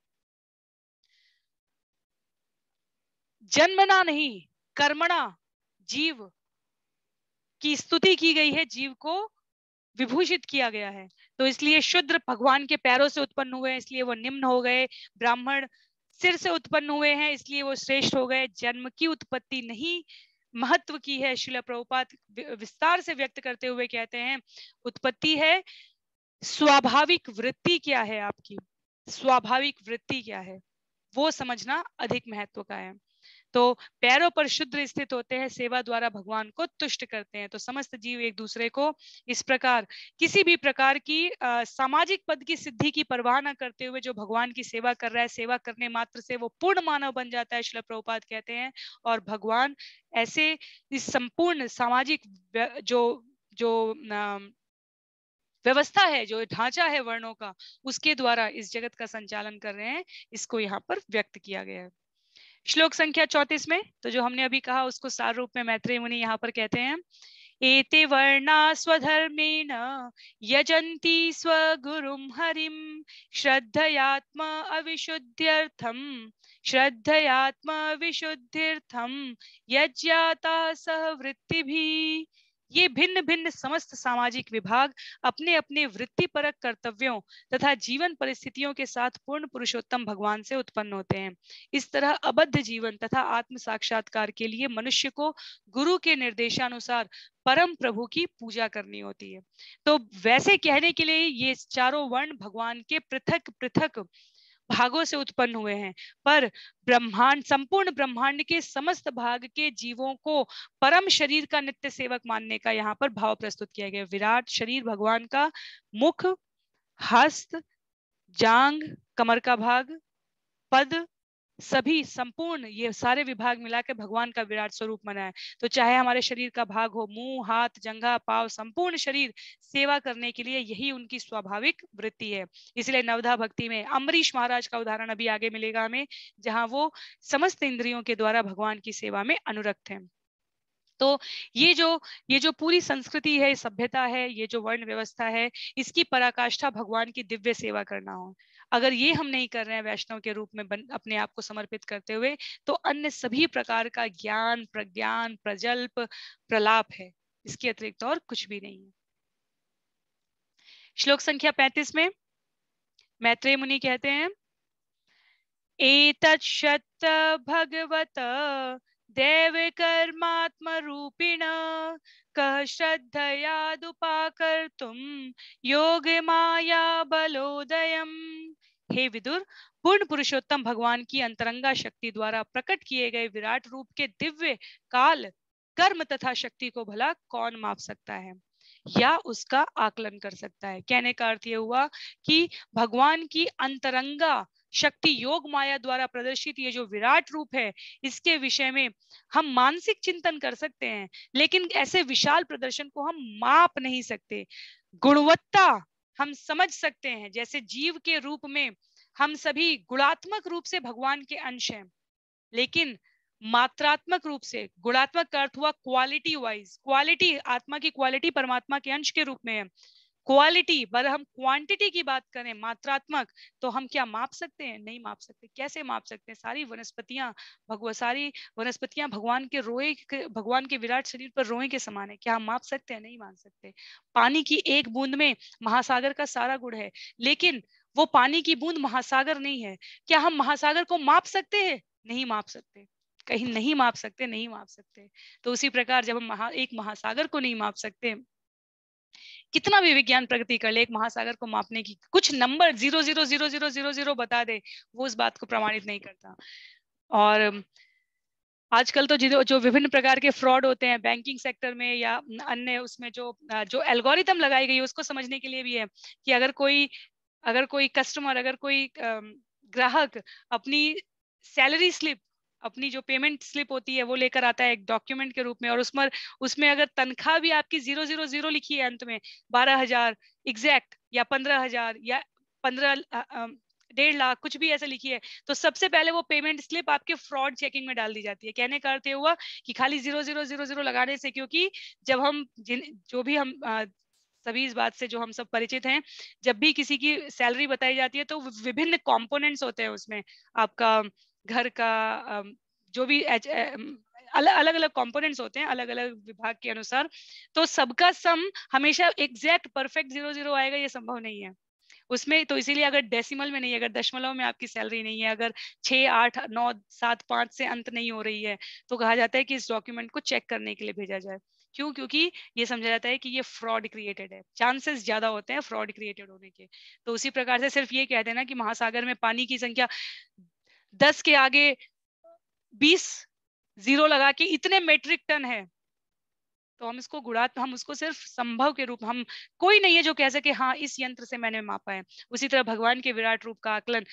जन्मना नहीं कर्मणा जीव की स्तुति की गई है, जीव को विभूषित किया गया है। तो इसलिए शूद्र भगवान के पैरों से उत्पन्न हुए हैं इसलिए वो निम्न हो गए, ब्राह्मण सिर से उत्पन्न हुए हैं इसलिए वो श्रेष्ठ हो गए। जन्म की उत्पत्ति नहीं महत्व की है। श्रील प्रभुपाद विस्तार से व्यक्त करते हुए कहते हैं उत्पत्ति है स्वाभाविक वृत्ति क्या है, आपकी स्वाभाविक वृत्ति क्या है वो समझना अधिक महत्व का है। तो पैरों पर शुद्र स्थित होते हैं, सेवा द्वारा भगवान को तुष्ट करते हैं। तो समस्त जीव एक दूसरे को इस प्रकार किसी भी प्रकार की सामाजिक पद की सिद्धि की परवाह न करते हुए जो भगवान की सेवा कर रहा है, सेवा करने मात्र से वो पूर्ण मानव बन जाता है, श्रील प्रभुपाद कहते हैं। और भगवान ऐसे इस संपूर्ण सामाजिक जो जो व्यवस्था है, जो ढांचा है वर्णों का, उसके द्वारा इस जगत का संचालन कर रहे हैं, इसको यहाँ पर व्यक्त किया गया है। श्लोक संख्या 34 में तो जो हमने अभी कहा उसको सार रूप में मैत्रेय मुनि यहाँ पर कहते हैं एते वर्णा स्वधर्मेण यजन्ति स्वगुरुं हरिं श्रद्धयात्मा अविशुद्ध्यर्थं यज्ञाता सह वृत्तिभिः। ये भिन्न भिन्न समस्त सामाजिक विभाग अपने अपने वृत्तिपरक कर्तव्यों तथा जीवन परिस्थितियों के साथ पूर्ण पुरुषोत्तम भगवान से उत्पन्न होते हैं। इस तरह अबद्ध जीवन तथा आत्म साक्षात्कार के लिए मनुष्य को गुरु के निर्देशानुसार परम प्रभु की पूजा करनी होती है। तो वैसे कहने के लिए ये चारों वर्ण भगवान के पृथक पृथक भागों से उत्पन्न हुए हैं, पर ब्रह्मांड संपूर्ण ब्रह्मांड के समस्त भाग के जीवों को परम शरीर का नित्य सेवक मानने का यहाँ पर भाव प्रस्तुत किया गया। विराट शरीर भगवान का मुख, हस्त, जांग, कमर का भाग, पद, सभी संपूर्ण ये सारे विभाग मिलाकर भगवान का विराट स्वरूप बना है। तो चाहे हमारे शरीर का भाग हो, मुंह, हाथ, जंघा, पाव, संपूर्ण शरीर सेवा करने के लिए यही उनकी स्वाभाविक वृत्ति है। इसलिए नवधा भक्ति में अम्बरीश महाराज का उदाहरण अभी आगे मिलेगा हमें, जहां वो समस्त इंद्रियों के द्वारा भगवान की सेवा में अनुरक्त हैं। तो ये जो पूरी संस्कृति है, सभ्यता है, ये जो वर्ण व्यवस्था है, इसकी पराकाष्ठा भगवान की दिव्य सेवा करना हो। अगर ये हम नहीं कर रहे हैं वैष्णव के रूप में अपने आप को समर्पित करते हुए, तो अन्य सभी प्रकार का ज्ञान, प्रज्ञान, प्रजल्प, प्रलाप है, इसके अतिरिक्त और कुछ भी नहीं है। श्लोक संख्या 35 में मैत्रेय मुनि कहते हैं एतत् भगवत देव कर्मात्म रूपिण कह श्रद्धयादुपाकर्तुम योग माया बलोदयम। हे विदुर, पूर्ण पुरुषोत्तम भगवान की अंतरंगा शक्ति द्वारा प्रकट किए गए विराट रूप के दिव्य काल, कर्म तथा शक्ति को भला कौन माप सकता है या उसका आकलन कर सकता है। कहने का अर्थ यह हुआ कि भगवान की अंतरंगा शक्ति योग माया द्वारा प्रदर्शित ये जो विराट रूप है, इसके विषय में हम मानसिक चिंतन कर सकते हैं, लेकिन ऐसे विशाल प्रदर्शन को हम माप नहीं सकते। गुणवत्ता हम समझ सकते हैं, जैसे जीव के रूप में हम सभी गुणात्मक रूप से भगवान के अंश हैं, लेकिन मात्रात्मक रूप से, गुणात्मक का अर्थ हुआ क्वालिटी वाइज, क्वालिटी आत्मा की क्वालिटी परमात्मा के अंश के रूप में है, क्वालिटी, पर हम क्वांटिटी की बात करें, मात्रात्मक, तो हम क्या माप सकते हैं? नहीं माप सकते। कैसे माप सकते हैं? सारी वनस्पतियां भगवान के रोए भगवान के विराट शरीर पर रोए के समान है। क्या हम माप सकते हैं? नहीं मान सकते। पानी की एक बूंद में महासागर का सारा गुण है, लेकिन वो पानी की बूंद महासागर नहीं है। क्या हम महासागर को माप सकते हैं? नहीं माप सकते। कहीं नहीं माप सकते, नहीं माप सकते। तो उसी प्रकार जब हम एक महासागर को नहीं माप सकते, कितना भी विज्ञान प्रगति कर ले, एक महासागर को मापने की कुछ नंबर 0.00000 बता दे, वो उस बात को प्रमाणित नहीं करता। और आजकल तो जो विभिन्न प्रकार के फ्रॉड होते हैं बैंकिंग सेक्टर में या अन्य उसमें, जो एल्गोरिथम लगाई गई है उसको समझने के लिए भी है कि अगर कोई कस्टमर, अगर कोई ग्राहक अपनी सैलरी स्लिप, अपनी जो पेमेंट स्लिप होती है वो लेकर आता है एक डॉक्यूमेंट के रूप में, और उसमें अगर तनख्वाह भी आपकी 000 लिखी है अंत में, 12,000 एग्जैक्ट, या 15,000, या 1.5 लाख, कुछ भी ऐसे लिखी है, तो सबसे पहले वो पेमेंट स्लिप आपके फ्रॉड चेकिंग में डाल दी जाती है। कहने का अर्थ हुआ कि खाली 0.000 लगाने से, क्योंकि जब हम जो भी हम सभी इस बात से जो हम सब परिचित हैं, जब भी किसी की सैलरी बताई जाती है तो विभिन्न कंपोनेंट्स होते हैं उसमें, आपका घर का जो भी अलग अलग कंपोनेंट्स होते हैं अलग अलग विभाग के अनुसार, तो सबका सम हमेशा एग्जैक्ट परफेक्ट 0.0 आएगा, ये संभव नहीं है उसमें। तो इसीलिए अगर डेसिमल में नहीं है, अगर दशमलव में आपकी सैलरी नहीं है, अगर 6, 8, 9, 7, 5 से अंत नहीं हो रही है, तो कहा जाता है कि इस डॉक्यूमेंट को चेक करने के लिए भेजा जाए। क्यों? क्योंकि ये समझा जाता है कि ये फ्रॉड क्रिएटेड है, चांसेस ज्यादा होते हैं फ्रॉड क्रिएटेड होने के। तो उसी प्रकार से सिर्फ ये कह देना कि महासागर में पानी की संख्या 10 के आगे 20 जीरो लगा के इतने मेट्रिक टन है, तो हम उसको सिर्फ संभव के रूप, हम कोई नहीं है जो कह सके हाँ इस यंत्र से मैंने मापा है। उसी तरह भगवान के विराट रूप का आकलन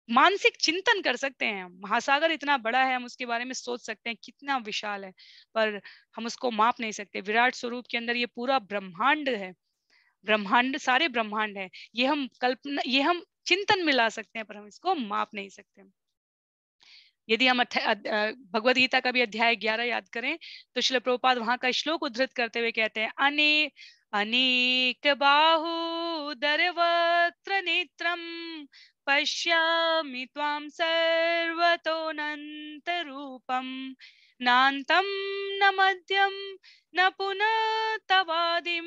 मानसिक चिंतन कर सकते हैं। महासागर इतना बड़ा है, हम उसके बारे में सोच सकते हैं कितना विशाल है, पर हम उसको माप नहीं सकते। विराट स्वरूप के अंदर ये पूरा ब्रह्मांड है, ब्रह्मांड, सारे ब्रह्मांड है, ये हम चिंतन मिला सकते हैं, पर हम इसको माप नहीं सकते। यदि हम भगवद गीता का भी अध्याय 11 याद करें, तो श्रील प्रभुपाद वहां का श्लोक उद्धृत करते हुए कहते हैं, अनेक बाहुदरवक्त्र नेत्रम पश्यामि त्वां सर्वतोऽनंत रूपम नान्तं न मध्यम न पुनः तवादिम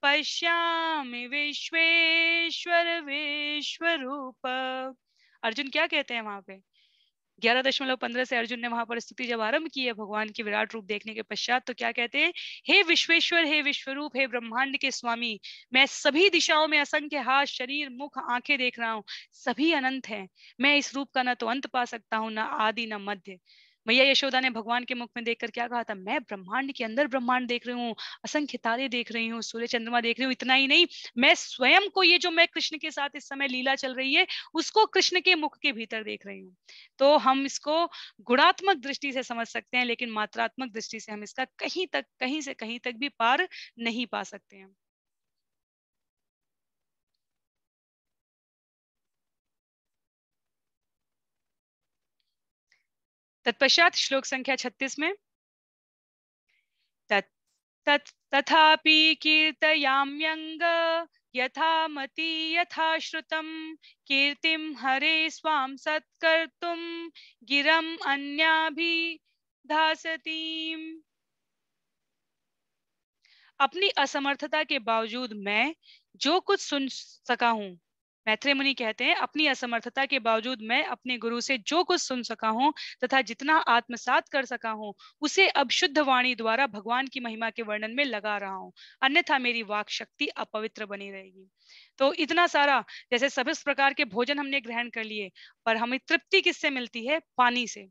पश्यामि विश्वेश्वर विश्वरूप। अर्जुन क्या कहते हैं वहां पे? 11.15 से अर्जुन ने वहां पर स्तुति जब आरंभ की है भगवान की विराट रूप देखने के पश्चात, तो क्या कहते हैं? हे विश्वेश्वर, हे विश्वरूप, हे ब्रह्मांड के स्वामी, मैं सभी दिशाओं में असंख्य हाथ, शरीर, मुख, आंखें देख रहा हूँ, सभी अनंत हैं। मैं इस रूप का न तो अंत पा सकता हूँ, न आदि न मध्य। मैया यशोदा ने भगवान के मुख में देखकर क्या कहा था? मैं ब्रह्मांड के अंदर ब्रह्मांड देख रही हूँ, असंख्य तारे देख रही हूँ, सूर्य चंद्रमा देख रही हूँ। इतना ही नहीं, मैं स्वयं को, ये जो मैं कृष्ण के साथ इस समय लीला चल रही है, उसको कृष्ण के मुख के भीतर देख रही हूँ। तो हम इसको गुणात्मक दृष्टि से समझ सकते हैं, लेकिन मात्रात्मक दृष्टि से हम इसका कहीं से कहीं तक भी पार नहीं पा सकते हैं। तत्पश्चात श्लोक संख्या 36 में, तथापि कीर्तयाम्यंग यथामति यथा श्रुतम कीर्तिम हरे स्वाम सत्कर्तुम गिरम अन्याभिधासतीम। अपनी असमर्थता के बावजूद मैं जो कुछ सुन सका हूँ, मैत्रेय मुनि कहते हैं, अपनी असमर्थता के बावजूद मैं अपने गुरु से जो कुछ सुन सका हूँ तथा जितना आत्मसात कर सका हूँ, उसे अब शुद्ध वाणी द्वारा भगवान की महिमा के वर्णन में लगा रहा हूँ, अन्यथा मेरी वाक शक्ति अपवित्र बनी रहेगी। तो इतना सारा, जैसे सभी प्रकार के भोजन हमने ग्रहण कर लिए, पर हमें तृप्ति किससे मिलती है? पानी से।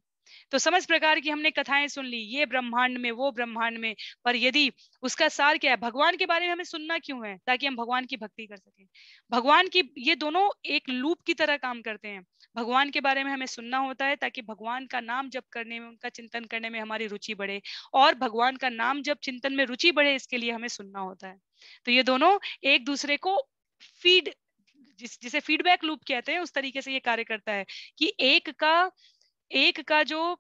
तो समझ प्रकार की हमने कथाएं सुन ली, ये ब्रह्मांड में, वो ब्रह्मांड में, पर यदि उसका सार क्या है? भगवान के बारे में हमें सुनना क्यों है? ताकि हम भगवान की भक्ति कर सकें। भगवान की, ये दोनों एक लूप की तरह काम करते हैं। भगवान के बारे में हमें सुनना होता है ताकि भगवान का नाम जप करने में, उनका चिंतन करने में हमारी रुचि बढ़े, और भगवान का नाम जप चिंतन में रुचि बढ़े, इसके लिए हमें सुनना होता है। तो ये दोनों एक दूसरे को फीड, जिसे फीडबैक लूप कहते हैं, उस तरीके से ये कार्य करता है कि एक का जो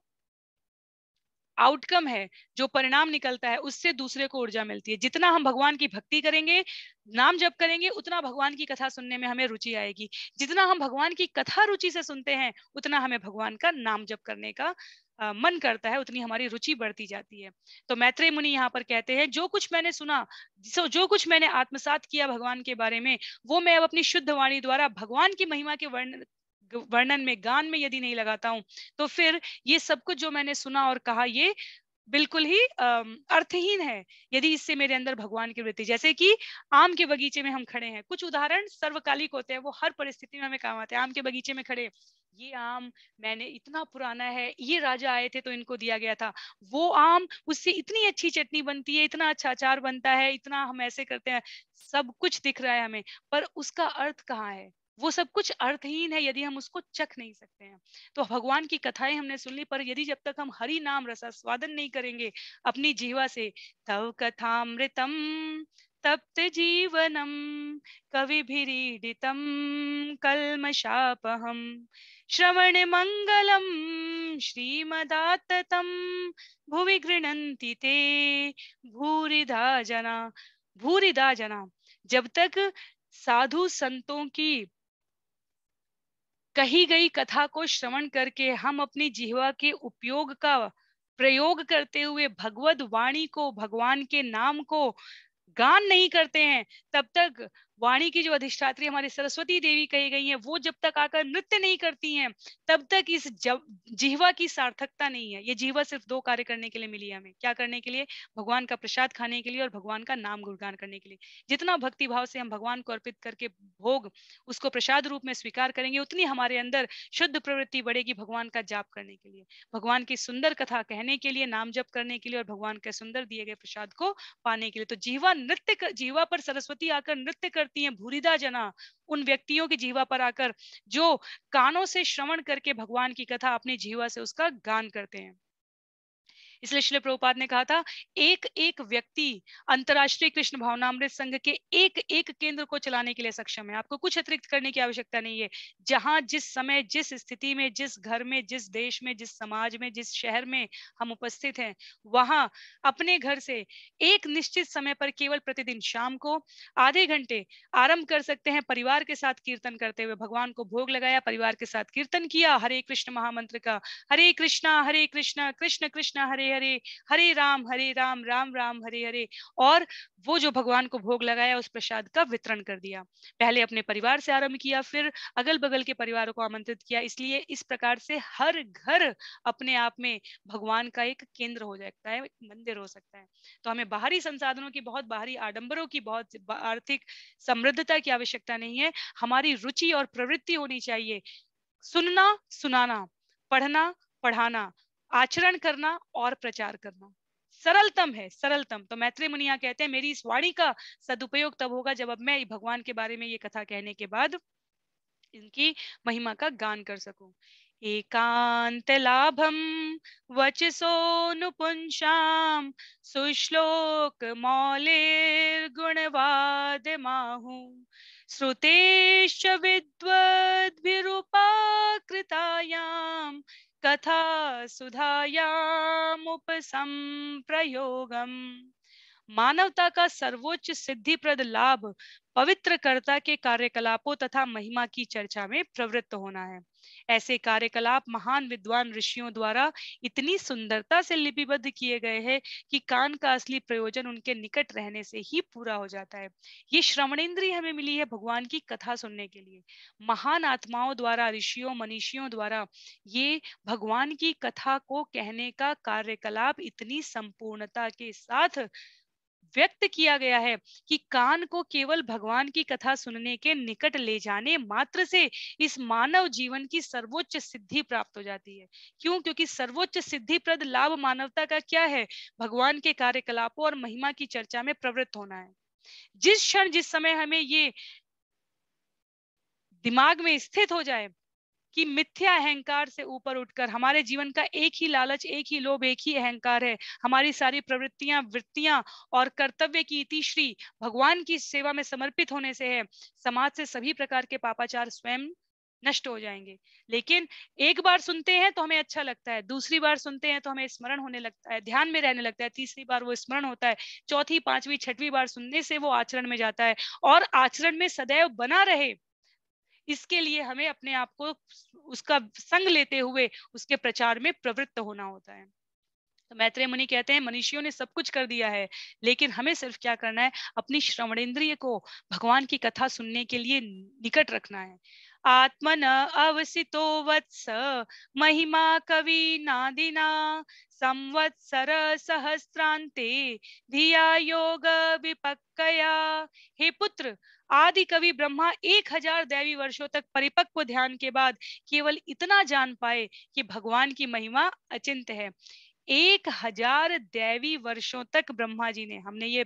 आउटकम है, जो परिणाम निकलता है, उससे दूसरे को ऊर्जा मिलती है। जितना हम भगवान की भक्ति करेंगे, नाम जप करेंगे, उतना भगवान की कथा सुनने में हमें रुचि आएगी। जितना हम भगवान की कथा रुचि से सुनते हैं, उतना हमें भगवान का नाम जप करने का मन करता है, उतनी हमारी रुचि बढ़ती जाती है। तो मैत्रेय मुनि यहाँ पर कहते हैं, जो कुछ मैंने सुना, जो कुछ मैंने आत्मसात किया भगवान के बारे में, वो मैं अब अपनी शुद्ध वाणी द्वारा भगवान की महिमा के वर्णन में, गान में यदि नहीं लगाता हूँ, तो फिर ये सब कुछ जो मैंने सुना और कहा, ये बिल्कुल ही अर्थहीन है, यदि इससे मेरे अंदर भगवान की वृत्ति। जैसे कि आम के बगीचे में हम खड़े हैं, कुछ उदाहरण सर्वकालिक होते हैं, वो हर परिस्थिति में हमें काम आते हैं। आम के बगीचे में खड़े, ये आम मैंने इतना पुराना है, ये राजा आए थे तो इनको दिया गया था, वो आम, उससे इतनी अच्छी चटनी बनती है, इतना अच्छा अचार बनता है, इतना हम ऐसे करते हैं, सब कुछ दिख रहा है हमें, पर उसका अर्थ कहाँ है? वो सब कुछ अर्थहीन है यदि हम उसको चख नहीं सकते हैं। तो भगवान की कथाएं हमने सुन ली, पर यदि जब तक हम हरि नाम रसास्वादन नहीं करेंगे अपनी जीवा से, तव कथामृतम तप्त जीवनम कविभिरीडितम कल्मषापहम श्रवण मंगलम श्रीमदाततम भुवि गृह्णन्ति ते भूरिदा जना। भूरिदा जना, जब तक साधु संतों की कही गई कथा को श्रवण करके हम अपनी जिह्वा के उपयोग का प्रयोग करते हुए भगवत वाणी को, भगवान के नाम को गान नहीं करते हैं, तब तक वाणी की जो अधिष्ठात्री हमारी सरस्वती देवी कही गई हैं, वो जब तक आकर नृत्य नहीं करती हैं, तब तक इस जिह्वा की सार्थकता नहीं है। ये जिह्वा सिर्फ दो कार्य करने के लिए मिली है हमें। क्या करने के लिए? भगवान का प्रसाद खाने के लिए और भगवान का नाम गुणगान करने के लिए। जितना भक्ति भाव से हम भगवान को अर्पित करके भोग उसको प्रसाद रूप में स्वीकार करेंगे, उतनी हमारे अंदर शुद्ध प्रवृत्ति बढ़ेगी भगवान का जाप करने के लिए, भगवान की सुंदर कथा कहने के लिए, नाम जप करने के लिए और भगवान के सुंदर दिए गए प्रसाद को पाने के लिए। तो जीवा पर सरस्वती आकर नृत्य करती हैं, भूरिदा जना, उन व्यक्तियों की जीवा पर आकर जो कानों से श्रवण करके भगवान की कथा अपनी जीवा से उसका गान करते हैं। इसलिए श्रील प्रभुपाद ने कहा था, एक एक व्यक्ति अंतर्राष्ट्रीय कृष्ण भावनामृत संघ के एक एक केंद्र को चलाने के लिए सक्षम है। आपको कुछ अतिरिक्त करने की आवश्यकता नहीं है। जहां जिस समय, जिस स्थिति में, जिस घर में, जिस देश में, जिस समाज में, जिस शहर में हम उपस्थित हैं, वहां अपने घर से एक निश्चित समय पर केवल प्रतिदिन शाम को आधे घंटे आरंभ कर सकते हैं परिवार के साथ कीर्तन करते हुए। भगवान को भोग लगाया, परिवार के साथ कीर्तन किया हरे कृष्ण महामंत्र का, हरे कृष्णा कृष्ण कृष्ण हरे हरे, हरे राम राम राम हरे हरे, और वो जो भगवान को भोग लगाया उस प्रसाद का वितरण कर दिया। पहले अपने परिवार से आरंभ किया, फिर अगल बगल के परिवारों को आमंत्रित किया। इसलिए इस प्रकार से हर घर अपने आप में भगवान का एक केंद्र हो सकता है, एक मंदिर हो सकता है। तो हमें बाहरी संसाधनों की, बहुत बाहरी आडंबरों की, बहुत आर्थिक समृद्धता की आवश्यकता नहीं है। हमारी रुचि और प्रवृत्ति होनी चाहिए, सुनना, सुनाना, पढ़ना, पढ़ाना, आचरण करना और प्रचार करना। सरलतम है, सरलतम। तो मैत्रेय मुनि यहाँ कहते हैं, मेरी इस वाणी का सदुपयोग तब होगा जब अब मैं भगवान के बारे में ये कथा कहने के बाद इनकी महिमा का गान कर सकूं। एकांत लाभम वचसोनुपुंसाम सुश्लोक मौलिर गुणवाद माहु श्रुतेश्च विद्वद्भिरुपाकृतायाम कथा सुधायाम उपसंप्रयोगम। मानवता का सर्वोच्च सिद्धिप्रद लाभ पवित्रकर्ता के कार्यकलापों तथा महिमा की चर्चा में प्रवृत्त होना है। ऐसे कार्यकलाप महान विद्वान ऋषियों द्वारा इतनी सुंदरता से लिपिबद्ध किए गए हैं कि कान का असली प्रयोजन उनके निकट रहने से ही पूरा हो जाता है। ये श्रवणेंद्रिय हमें मिली है भगवान की कथा सुनने के लिए। महान आत्माओं द्वारा, ऋषियों मनीषियों द्वारा ये भगवान की कथा को कहने का कार्यकलाप इतनी संपूर्णता के साथ व्यक्त किया गया है कि कान को केवल भगवान की कथा सुनने के निकट ले जाने मात्र से इस मानव जीवन की सर्वोच्च सिद्धि प्राप्त हो जाती है। क्यों? क्योंकि सर्वोच्च सिद्धिप्रद लाभ मानवता का क्या है? भगवान के कार्यकलापों और महिमा की चर्चा में प्रवृत्त होना है। जिस क्षण, जिस समय हमें ये दिमाग में स्थित हो जाए कि मिथ्या अहंकार से ऊपर उठकर हमारे जीवन का एक ही लालच, एक ही लोभ, एक ही अहंकार है, हमारी सारी प्रवृत्तियां, वृत्तियां और कर्तव्य की इतिश्री भगवान की सेवा में समर्पित होने से है, समाज से सभी प्रकार के पापाचार स्वयं नष्ट हो जाएंगे। लेकिन एक बार सुनते हैं तो हमें अच्छा लगता है, दूसरी बार सुनते हैं तो हमें स्मरण होने लगता है, ध्यान में रहने लगता है, तीसरी बार वो स्मरण होता है, चौथी पांचवी छठवीं बार सुनने से वो आचरण में जाता है और आचरण में सदैव बना रहे, इसके लिए हमें अपने आप को उसका संग लेते हुए उसके प्रचार में प्रवृत्त होना होता है। तो मैत्रेय मुनि कहते हैं मनुष्यों ने सब कुछ कर दिया है, लेकिन हमें सिर्फ क्या करना है, अपनी श्रवणेंद्रिय को भगवान की कथा सुनने के लिए निकट रखना है। आत्मन अवसितो वत्स महिमा कवि नादिना संवत्सर सहस्रांते धिया योग विपक्कया। हे पुत्र, आदि कवि ब्रह्मा 1000 दैवी वर्षों तक परिपक्व ध्यान के बाद केवल इतना जान पाए कि भगवान की महिमा अचिंत्य है। 1000 दैवी वर्षों तक ब्रह्मा जी ने, हमने ये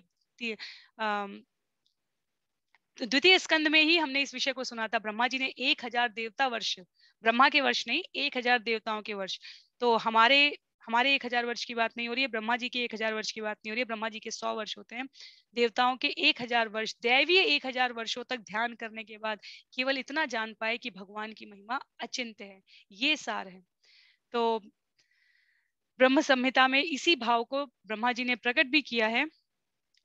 द्वितीय स्कंद में ही हमने इस विषय को सुना था, ब्रह्मा जी ने 1000 देवता वर्ष, ब्रह्मा के वर्ष नहीं, 1000 देवताओं के वर्ष। तो हमारे हमारे 1000 वर्ष की बात नहीं हो रही है, ब्रह्मा जी के 1000 वर्ष की बात नहीं हो रही है, ब्रह्मा जी के 100 वर्ष होते हैं, देवताओं के 1000 वर्ष, दैवीय 1000 वर्षों तक ध्यान करने के बाद केवल इतना जान पाए कि भगवान की महिमा अचिंत्य है। ये सार है। तो ब्रह्म संहिता में इसी भाव को ब्रह्मा जी ने प्रकट भी किया है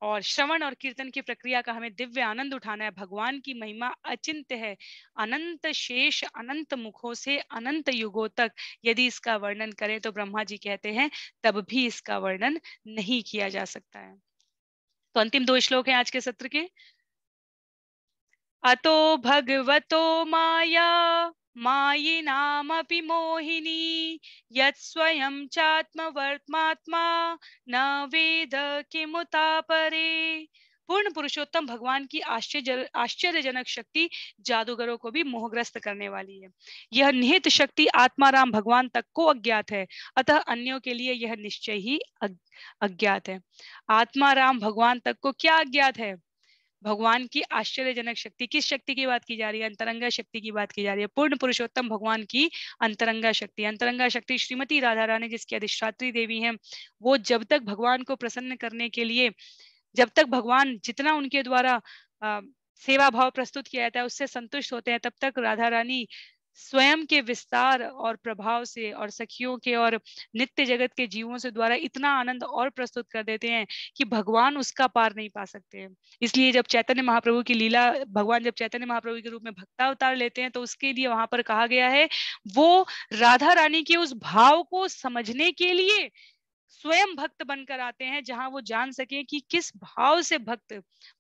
और श्रवण और कीर्तन की प्रक्रिया का हमें दिव्य आनंद उठाना है। भगवान की महिमा अचिंत्य है, अनंत शेष अनंत मुखों से अनंत युगों तक यदि इसका वर्णन करें तो ब्रह्मा जी कहते हैं तब भी इसका वर्णन नहीं किया जा सकता है। तो अंतिम 2 श्लोक हैं आज के सत्र के। अतो भगवतो माया मायिनामपि मोहिनी यत् स्वयं चात्मवर्त्मात्मा न वेद किमुता परे। पूर्ण पुरुषोत्तम भगवान की आश्चर्यजनक शक्ति जादूगरों को भी मोहग्रस्त करने वाली है। यह निहित शक्ति आत्माराम भगवान तक को अज्ञात है, अतः अन्यों के लिए यह निश्चय ही अज्ञात है। आत्माराम भगवान तक को क्या अज्ञात है? भगवान की आश्चर्यजनक शक्ति। किस शक्ति की बात की जा रही है? अंतरंगा शक्ति की बात की जा रही है। पूर्ण पुरुषोत्तम भगवान की अंतरंगा शक्ति। अंतरंगा शक्ति श्रीमती राधा रानी जिसकी अधिष्ठात्री देवी है, वो जब तक भगवान को प्रसन्न करने के लिए, जब तक भगवान जितना उनके द्वारा सेवा भाव प्रस्तुत किया जाता है उससे संतुष्ट होते हैं, तब तक राधा रानी स्वयं के विस्तार और प्रभाव से और सखियों के और नित्य जगत के जीवों से द्वारा इतना आनंद और प्रस्तुत कर देते हैं कि भगवान उसका पार नहीं पा सकते हैं। इसलिए जब चैतन्य महाप्रभु की लीला, भगवान जब चैतन्य महाप्रभु के रूप में भक्तावतार लेते हैं तो उसके लिए वहां पर कहा गया है वो राधा रानी के उस भाव को समझने के लिए स्वयं भक्त बनकर आते हैं, जहां वो जान सके कि किस भाव से भक्त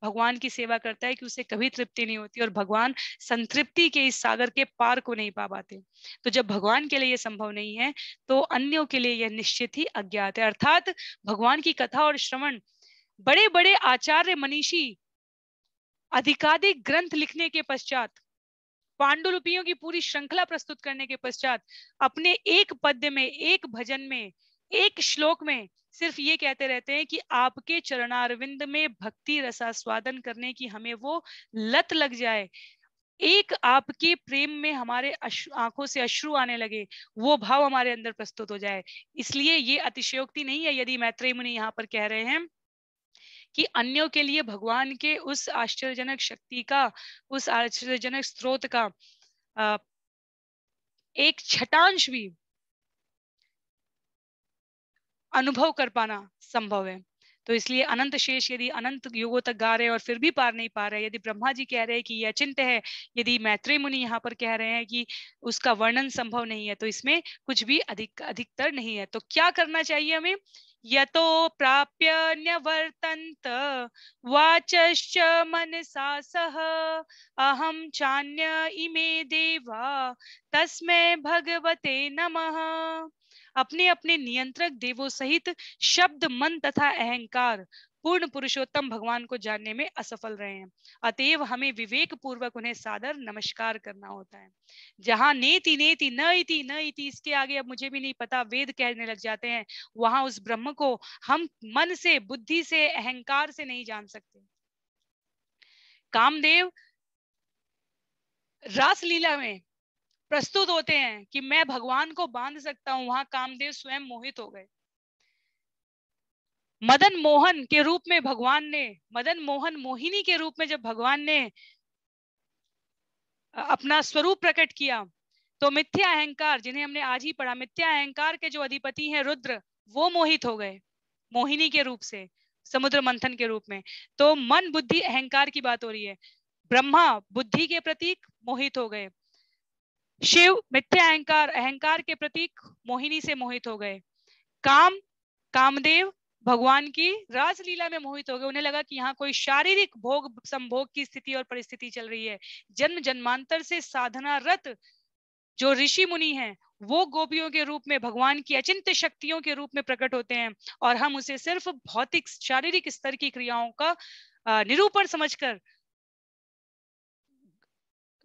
भगवान की सेवा करता है कि उसे कभी तृप्ति नहीं होती और भगवान संतृप्ति के इस सागर के पार को नहीं पा पाते। तो जब भगवान के लिए यह संभव नहीं है तो अन्यों के लिए यह निश्चित ही अज्ञात है। अर्थात भगवान की कथा और श्रवण बड़े बड़े आचार्य मनीषी अधिकाधिक ग्रंथ लिखने के पश्चात, पांडुलिपियों की पूरी श्रृंखला प्रस्तुत करने के पश्चात अपने एक पद्य में, एक भजन में, एक श्लोक में सिर्फ ये कहते रहते हैं कि आपके चरणारविंद में भक्ति रसास्वादन करने की हमें वो लत लग जाए, एक आपके प्रेम में हमारे आंखों से अश्रु आने लगे, वो भाव हमारे अंदर प्रस्तुत हो जाए। इसलिए ये अतिशयोक्ति नहीं है यदि मैत्रेय मुनि यहाँ पर कह रहे हैं कि अन्यों के लिए भगवान के उस आश्चर्यजनक शक्ति का, उस आश्चर्यजनक स्रोत का एक छटांश भी अनुभव कर पाना संभव है। तो इसलिए अनंत शेष यदि अनंत युगों तक गा रहे हैं और फिर भी पार नहीं पा रहे, यदि ब्रह्मा जी कह रहे हैं कि ये अचिंत्य है, यदि मैत्रेय मुनि यहाँ पर कह रहे हैं कि उसका वर्णन संभव नहीं है, तो इसमें कुछ भी अधिकतर नहीं है। तो क्या करना चाहिए हमें? यतो प्राप्य न्यवर्तन्त वाचश्च मनसा सह अहम चान्य इमे देवा तस्मै भगवते नमः। अपने अपने नियंत्रक देवों सहित शब्द, मन तथा अहंकार पूर्ण पुरुषोत्तम भगवान को जानने में असफल रहे हैं, अतएव हमें विवेक पूर्वक उन्हें सादर नमस्कार करना होता है। जहां नेति नेति न इति न इति इसके आगे अब मुझे भी नहीं पता वेद कहने लग जाते हैं, वहां उस ब्रह्म को हम मन से, बुद्धि से, अहंकार से नहीं जान सकते। कामदेव रासलीला में प्रस्तुत होते हैं कि मैं भगवान को बांध सकता हूं, वहां कामदेव स्वयं मोहित हो गए। मदन मोहन के रूप में भगवान ने, मदन मोहन मोहिनी के रूप में जब भगवान ने अपना स्वरूप प्रकट किया, तो मिथ्या अहंकार, जिन्हें हमने आज ही पढ़ा, मिथ्या अहंकार के जो अधिपति हैं रुद्र, वो मोहित हो गए मोहिनी के रूप से, समुद्र मंथन के रूप में। तो मन बुद्धि अहंकार की बात हो रही है। ब्रह्मा बुद्धि के प्रतीक मोहित हो गए, शिव मिथ्या अहंकार अहंकार के प्रतीक मोहिनी से मोहित हो गए, कामदेव भगवान की रासलीला में मोहित हो गए। उन्हें लगा कि यहाँ कोई शारीरिक भोग संभोग की स्थिति और परिस्थिति चल रही है। जन्म जन्मांतर से साधनारत जो ऋषि मुनि हैं, वो गोपियों के रूप में भगवान की अचिंत्य शक्तियों के रूप में प्रकट होते हैं, और हम उसे सिर्फ भौतिक शारीरिक स्तर की क्रियाओं का निरूपण समझकर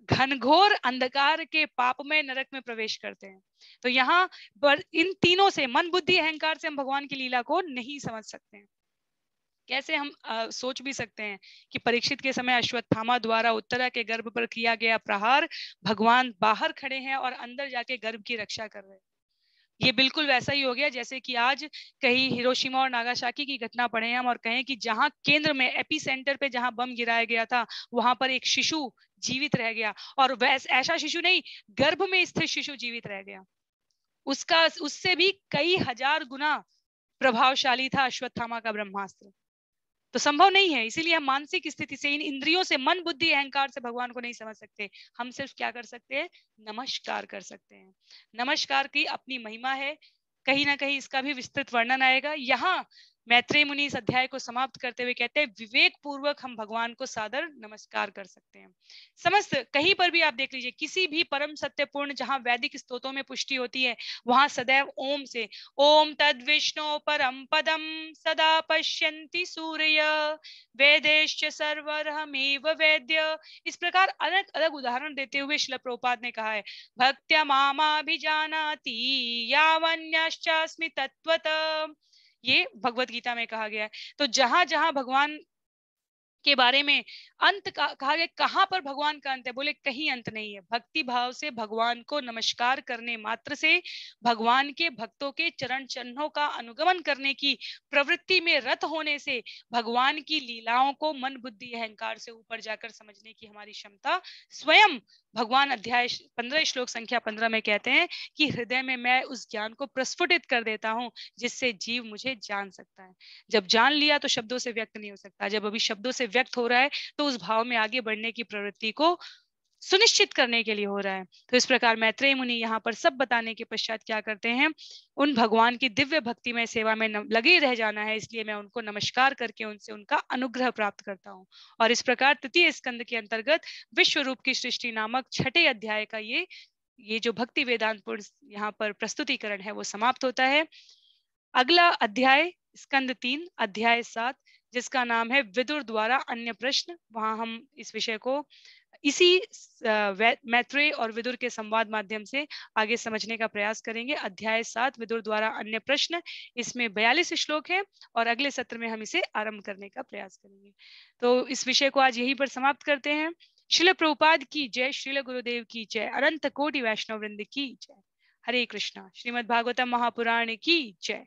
घनघोर अंधकार के पापमय नरक में प्रवेश करते हैं। तो यहाँ पर इन तीनों से, मन बुद्धि अहंकार से, हम भगवान की लीला को नहीं समझ सकते हैं। कैसे हम सोच भी सकते हैं कि परीक्षित के समय अश्वत्थामा द्वारा उत्तरा के गर्भ पर किया गया प्रहार, भगवान बाहर खड़े हैं और अंदर जाके गर्भ की रक्षा कर रहे हैं। ये बिल्कुल वैसा ही हो गया जैसे कि आज कहीं हिरोशिमा और नागासाकी की घटना पढ़े हम और कहें कि जहां केंद्र में एपी सेंटर पे जहां बम गिराया गया था, वहां पर एक शिशु जीवित रह गया, और वैसा ऐसा शिशु नहीं, गर्भ में स्थित शिशु जीवित रह गया। उसका उससे भी कई हजार गुना प्रभावशाली था अश्वत्थामा का ब्रह्मास्त्र। तो संभव नहीं है। इसीलिए हम मानसिक स्थिति से, इन इंद्रियों से, मन बुद्धि अहंकार से भगवान को नहीं समझ सकते। हम सिर्फ क्या कर सकते हैं? नमस्कार कर सकते हैं। नमस्कार की अपनी महिमा है, कहीं ना कहीं इसका भी विस्तृत वर्णन आएगा। यहाँ मैत्रेय मुनि इस अध्याय को समाप्त करते हुए कहते हैं, विवेक पूर्वक हम भगवान को सादर नमस्कार कर सकते हैं। समस्त कहीं पर भी आप देख लीजिए, किसी भी परम सत्यपूर्ण जहां वैदिक स्तोत्रों में पुष्टि होती है, वहां सदैव ओम से, ओम तद विष्णु परम पदम सदा पश्यन्ति सूर्य वेदेश्च सर्वरहमेव वेद्य, इस प्रकार अलग अलग उदाहरण देते हुए श्रील प्रभुपाद ने कहा है, भक्त्या मामाभिजानाति यावन्यश्चास्मि तत्त्वतः, ये भगवत गीता में कहा गया है। तो जहां जहां भगवान के बारे में अंत कहा गया, कहां पर भगवान का अंत है? बोले कहीं अंत नहीं है। भक्ति भाव से भगवान को नमस्कार करने मात्र से, भगवान के भक्तों के चरण चिन्हों का अनुगमन करने की प्रवृत्ति में रत होने से, भगवान की लीलाओं को मन बुद्धि अहंकार से ऊपर जाकर समझने की हमारी क्षमता स्वयं भगवान अध्याय 15 श्लोक संख्या 15 में कहते हैं कि हृदय में मैं उस ज्ञान को प्रस्फुटित कर देता हूं जिससे जीव मुझे जान सकता है। जब जान लिया तो शब्दों से व्यक्त नहीं हो सकता। जब अभी शब्दों से व्यक्त हो रहा है तो उस भाव में आगे बढ़ने की प्रवृत्ति को सुनिश्चित करने के लिए हो रहा है। तो इस प्रकार मैत्रेय मुनि यहाँ पर सब बताने के पश्चात क्या करते हैं? उन भगवान की दिव्य भक्ति में सेवा में लगे रह जाना है, इसलिए मैं उनको नमस्कार करके उनसे उनका अनुग्रह प्राप्त करता हूँ। और इस प्रकार तृतीय स्कंद के अंतर्गत विश्व रूप की सृष्टि नामक छठे अध्याय का ये जो भक्ति वेदांत यहाँ पर प्रस्तुतिकरण है वो समाप्त होता है। अगला अध्याय स्कंद 3 अध्याय 7, जिसका नाम है विदुर द्वारा अन्य प्रश्न, वहां हम इस विषय को इसी मैत्रेय और विदुर के संवाद माध्यम से आगे समझने का प्रयास करेंगे। अध्याय 7 विदुर द्वारा अन्य प्रश्न, इसमें 42 श्लोक है और अगले सत्र में हम इसे आरंभ करने का प्रयास करेंगे। तो इस विषय को आज यहीं पर समाप्त करते हैं। श्रील प्रभुपाद की जय, श्रील गुरुदेव की जय, अनंत कोटि वैष्णव वृंद की जय। हरे कृष्णा। श्रीमद् भागवतम महापुराण की जय।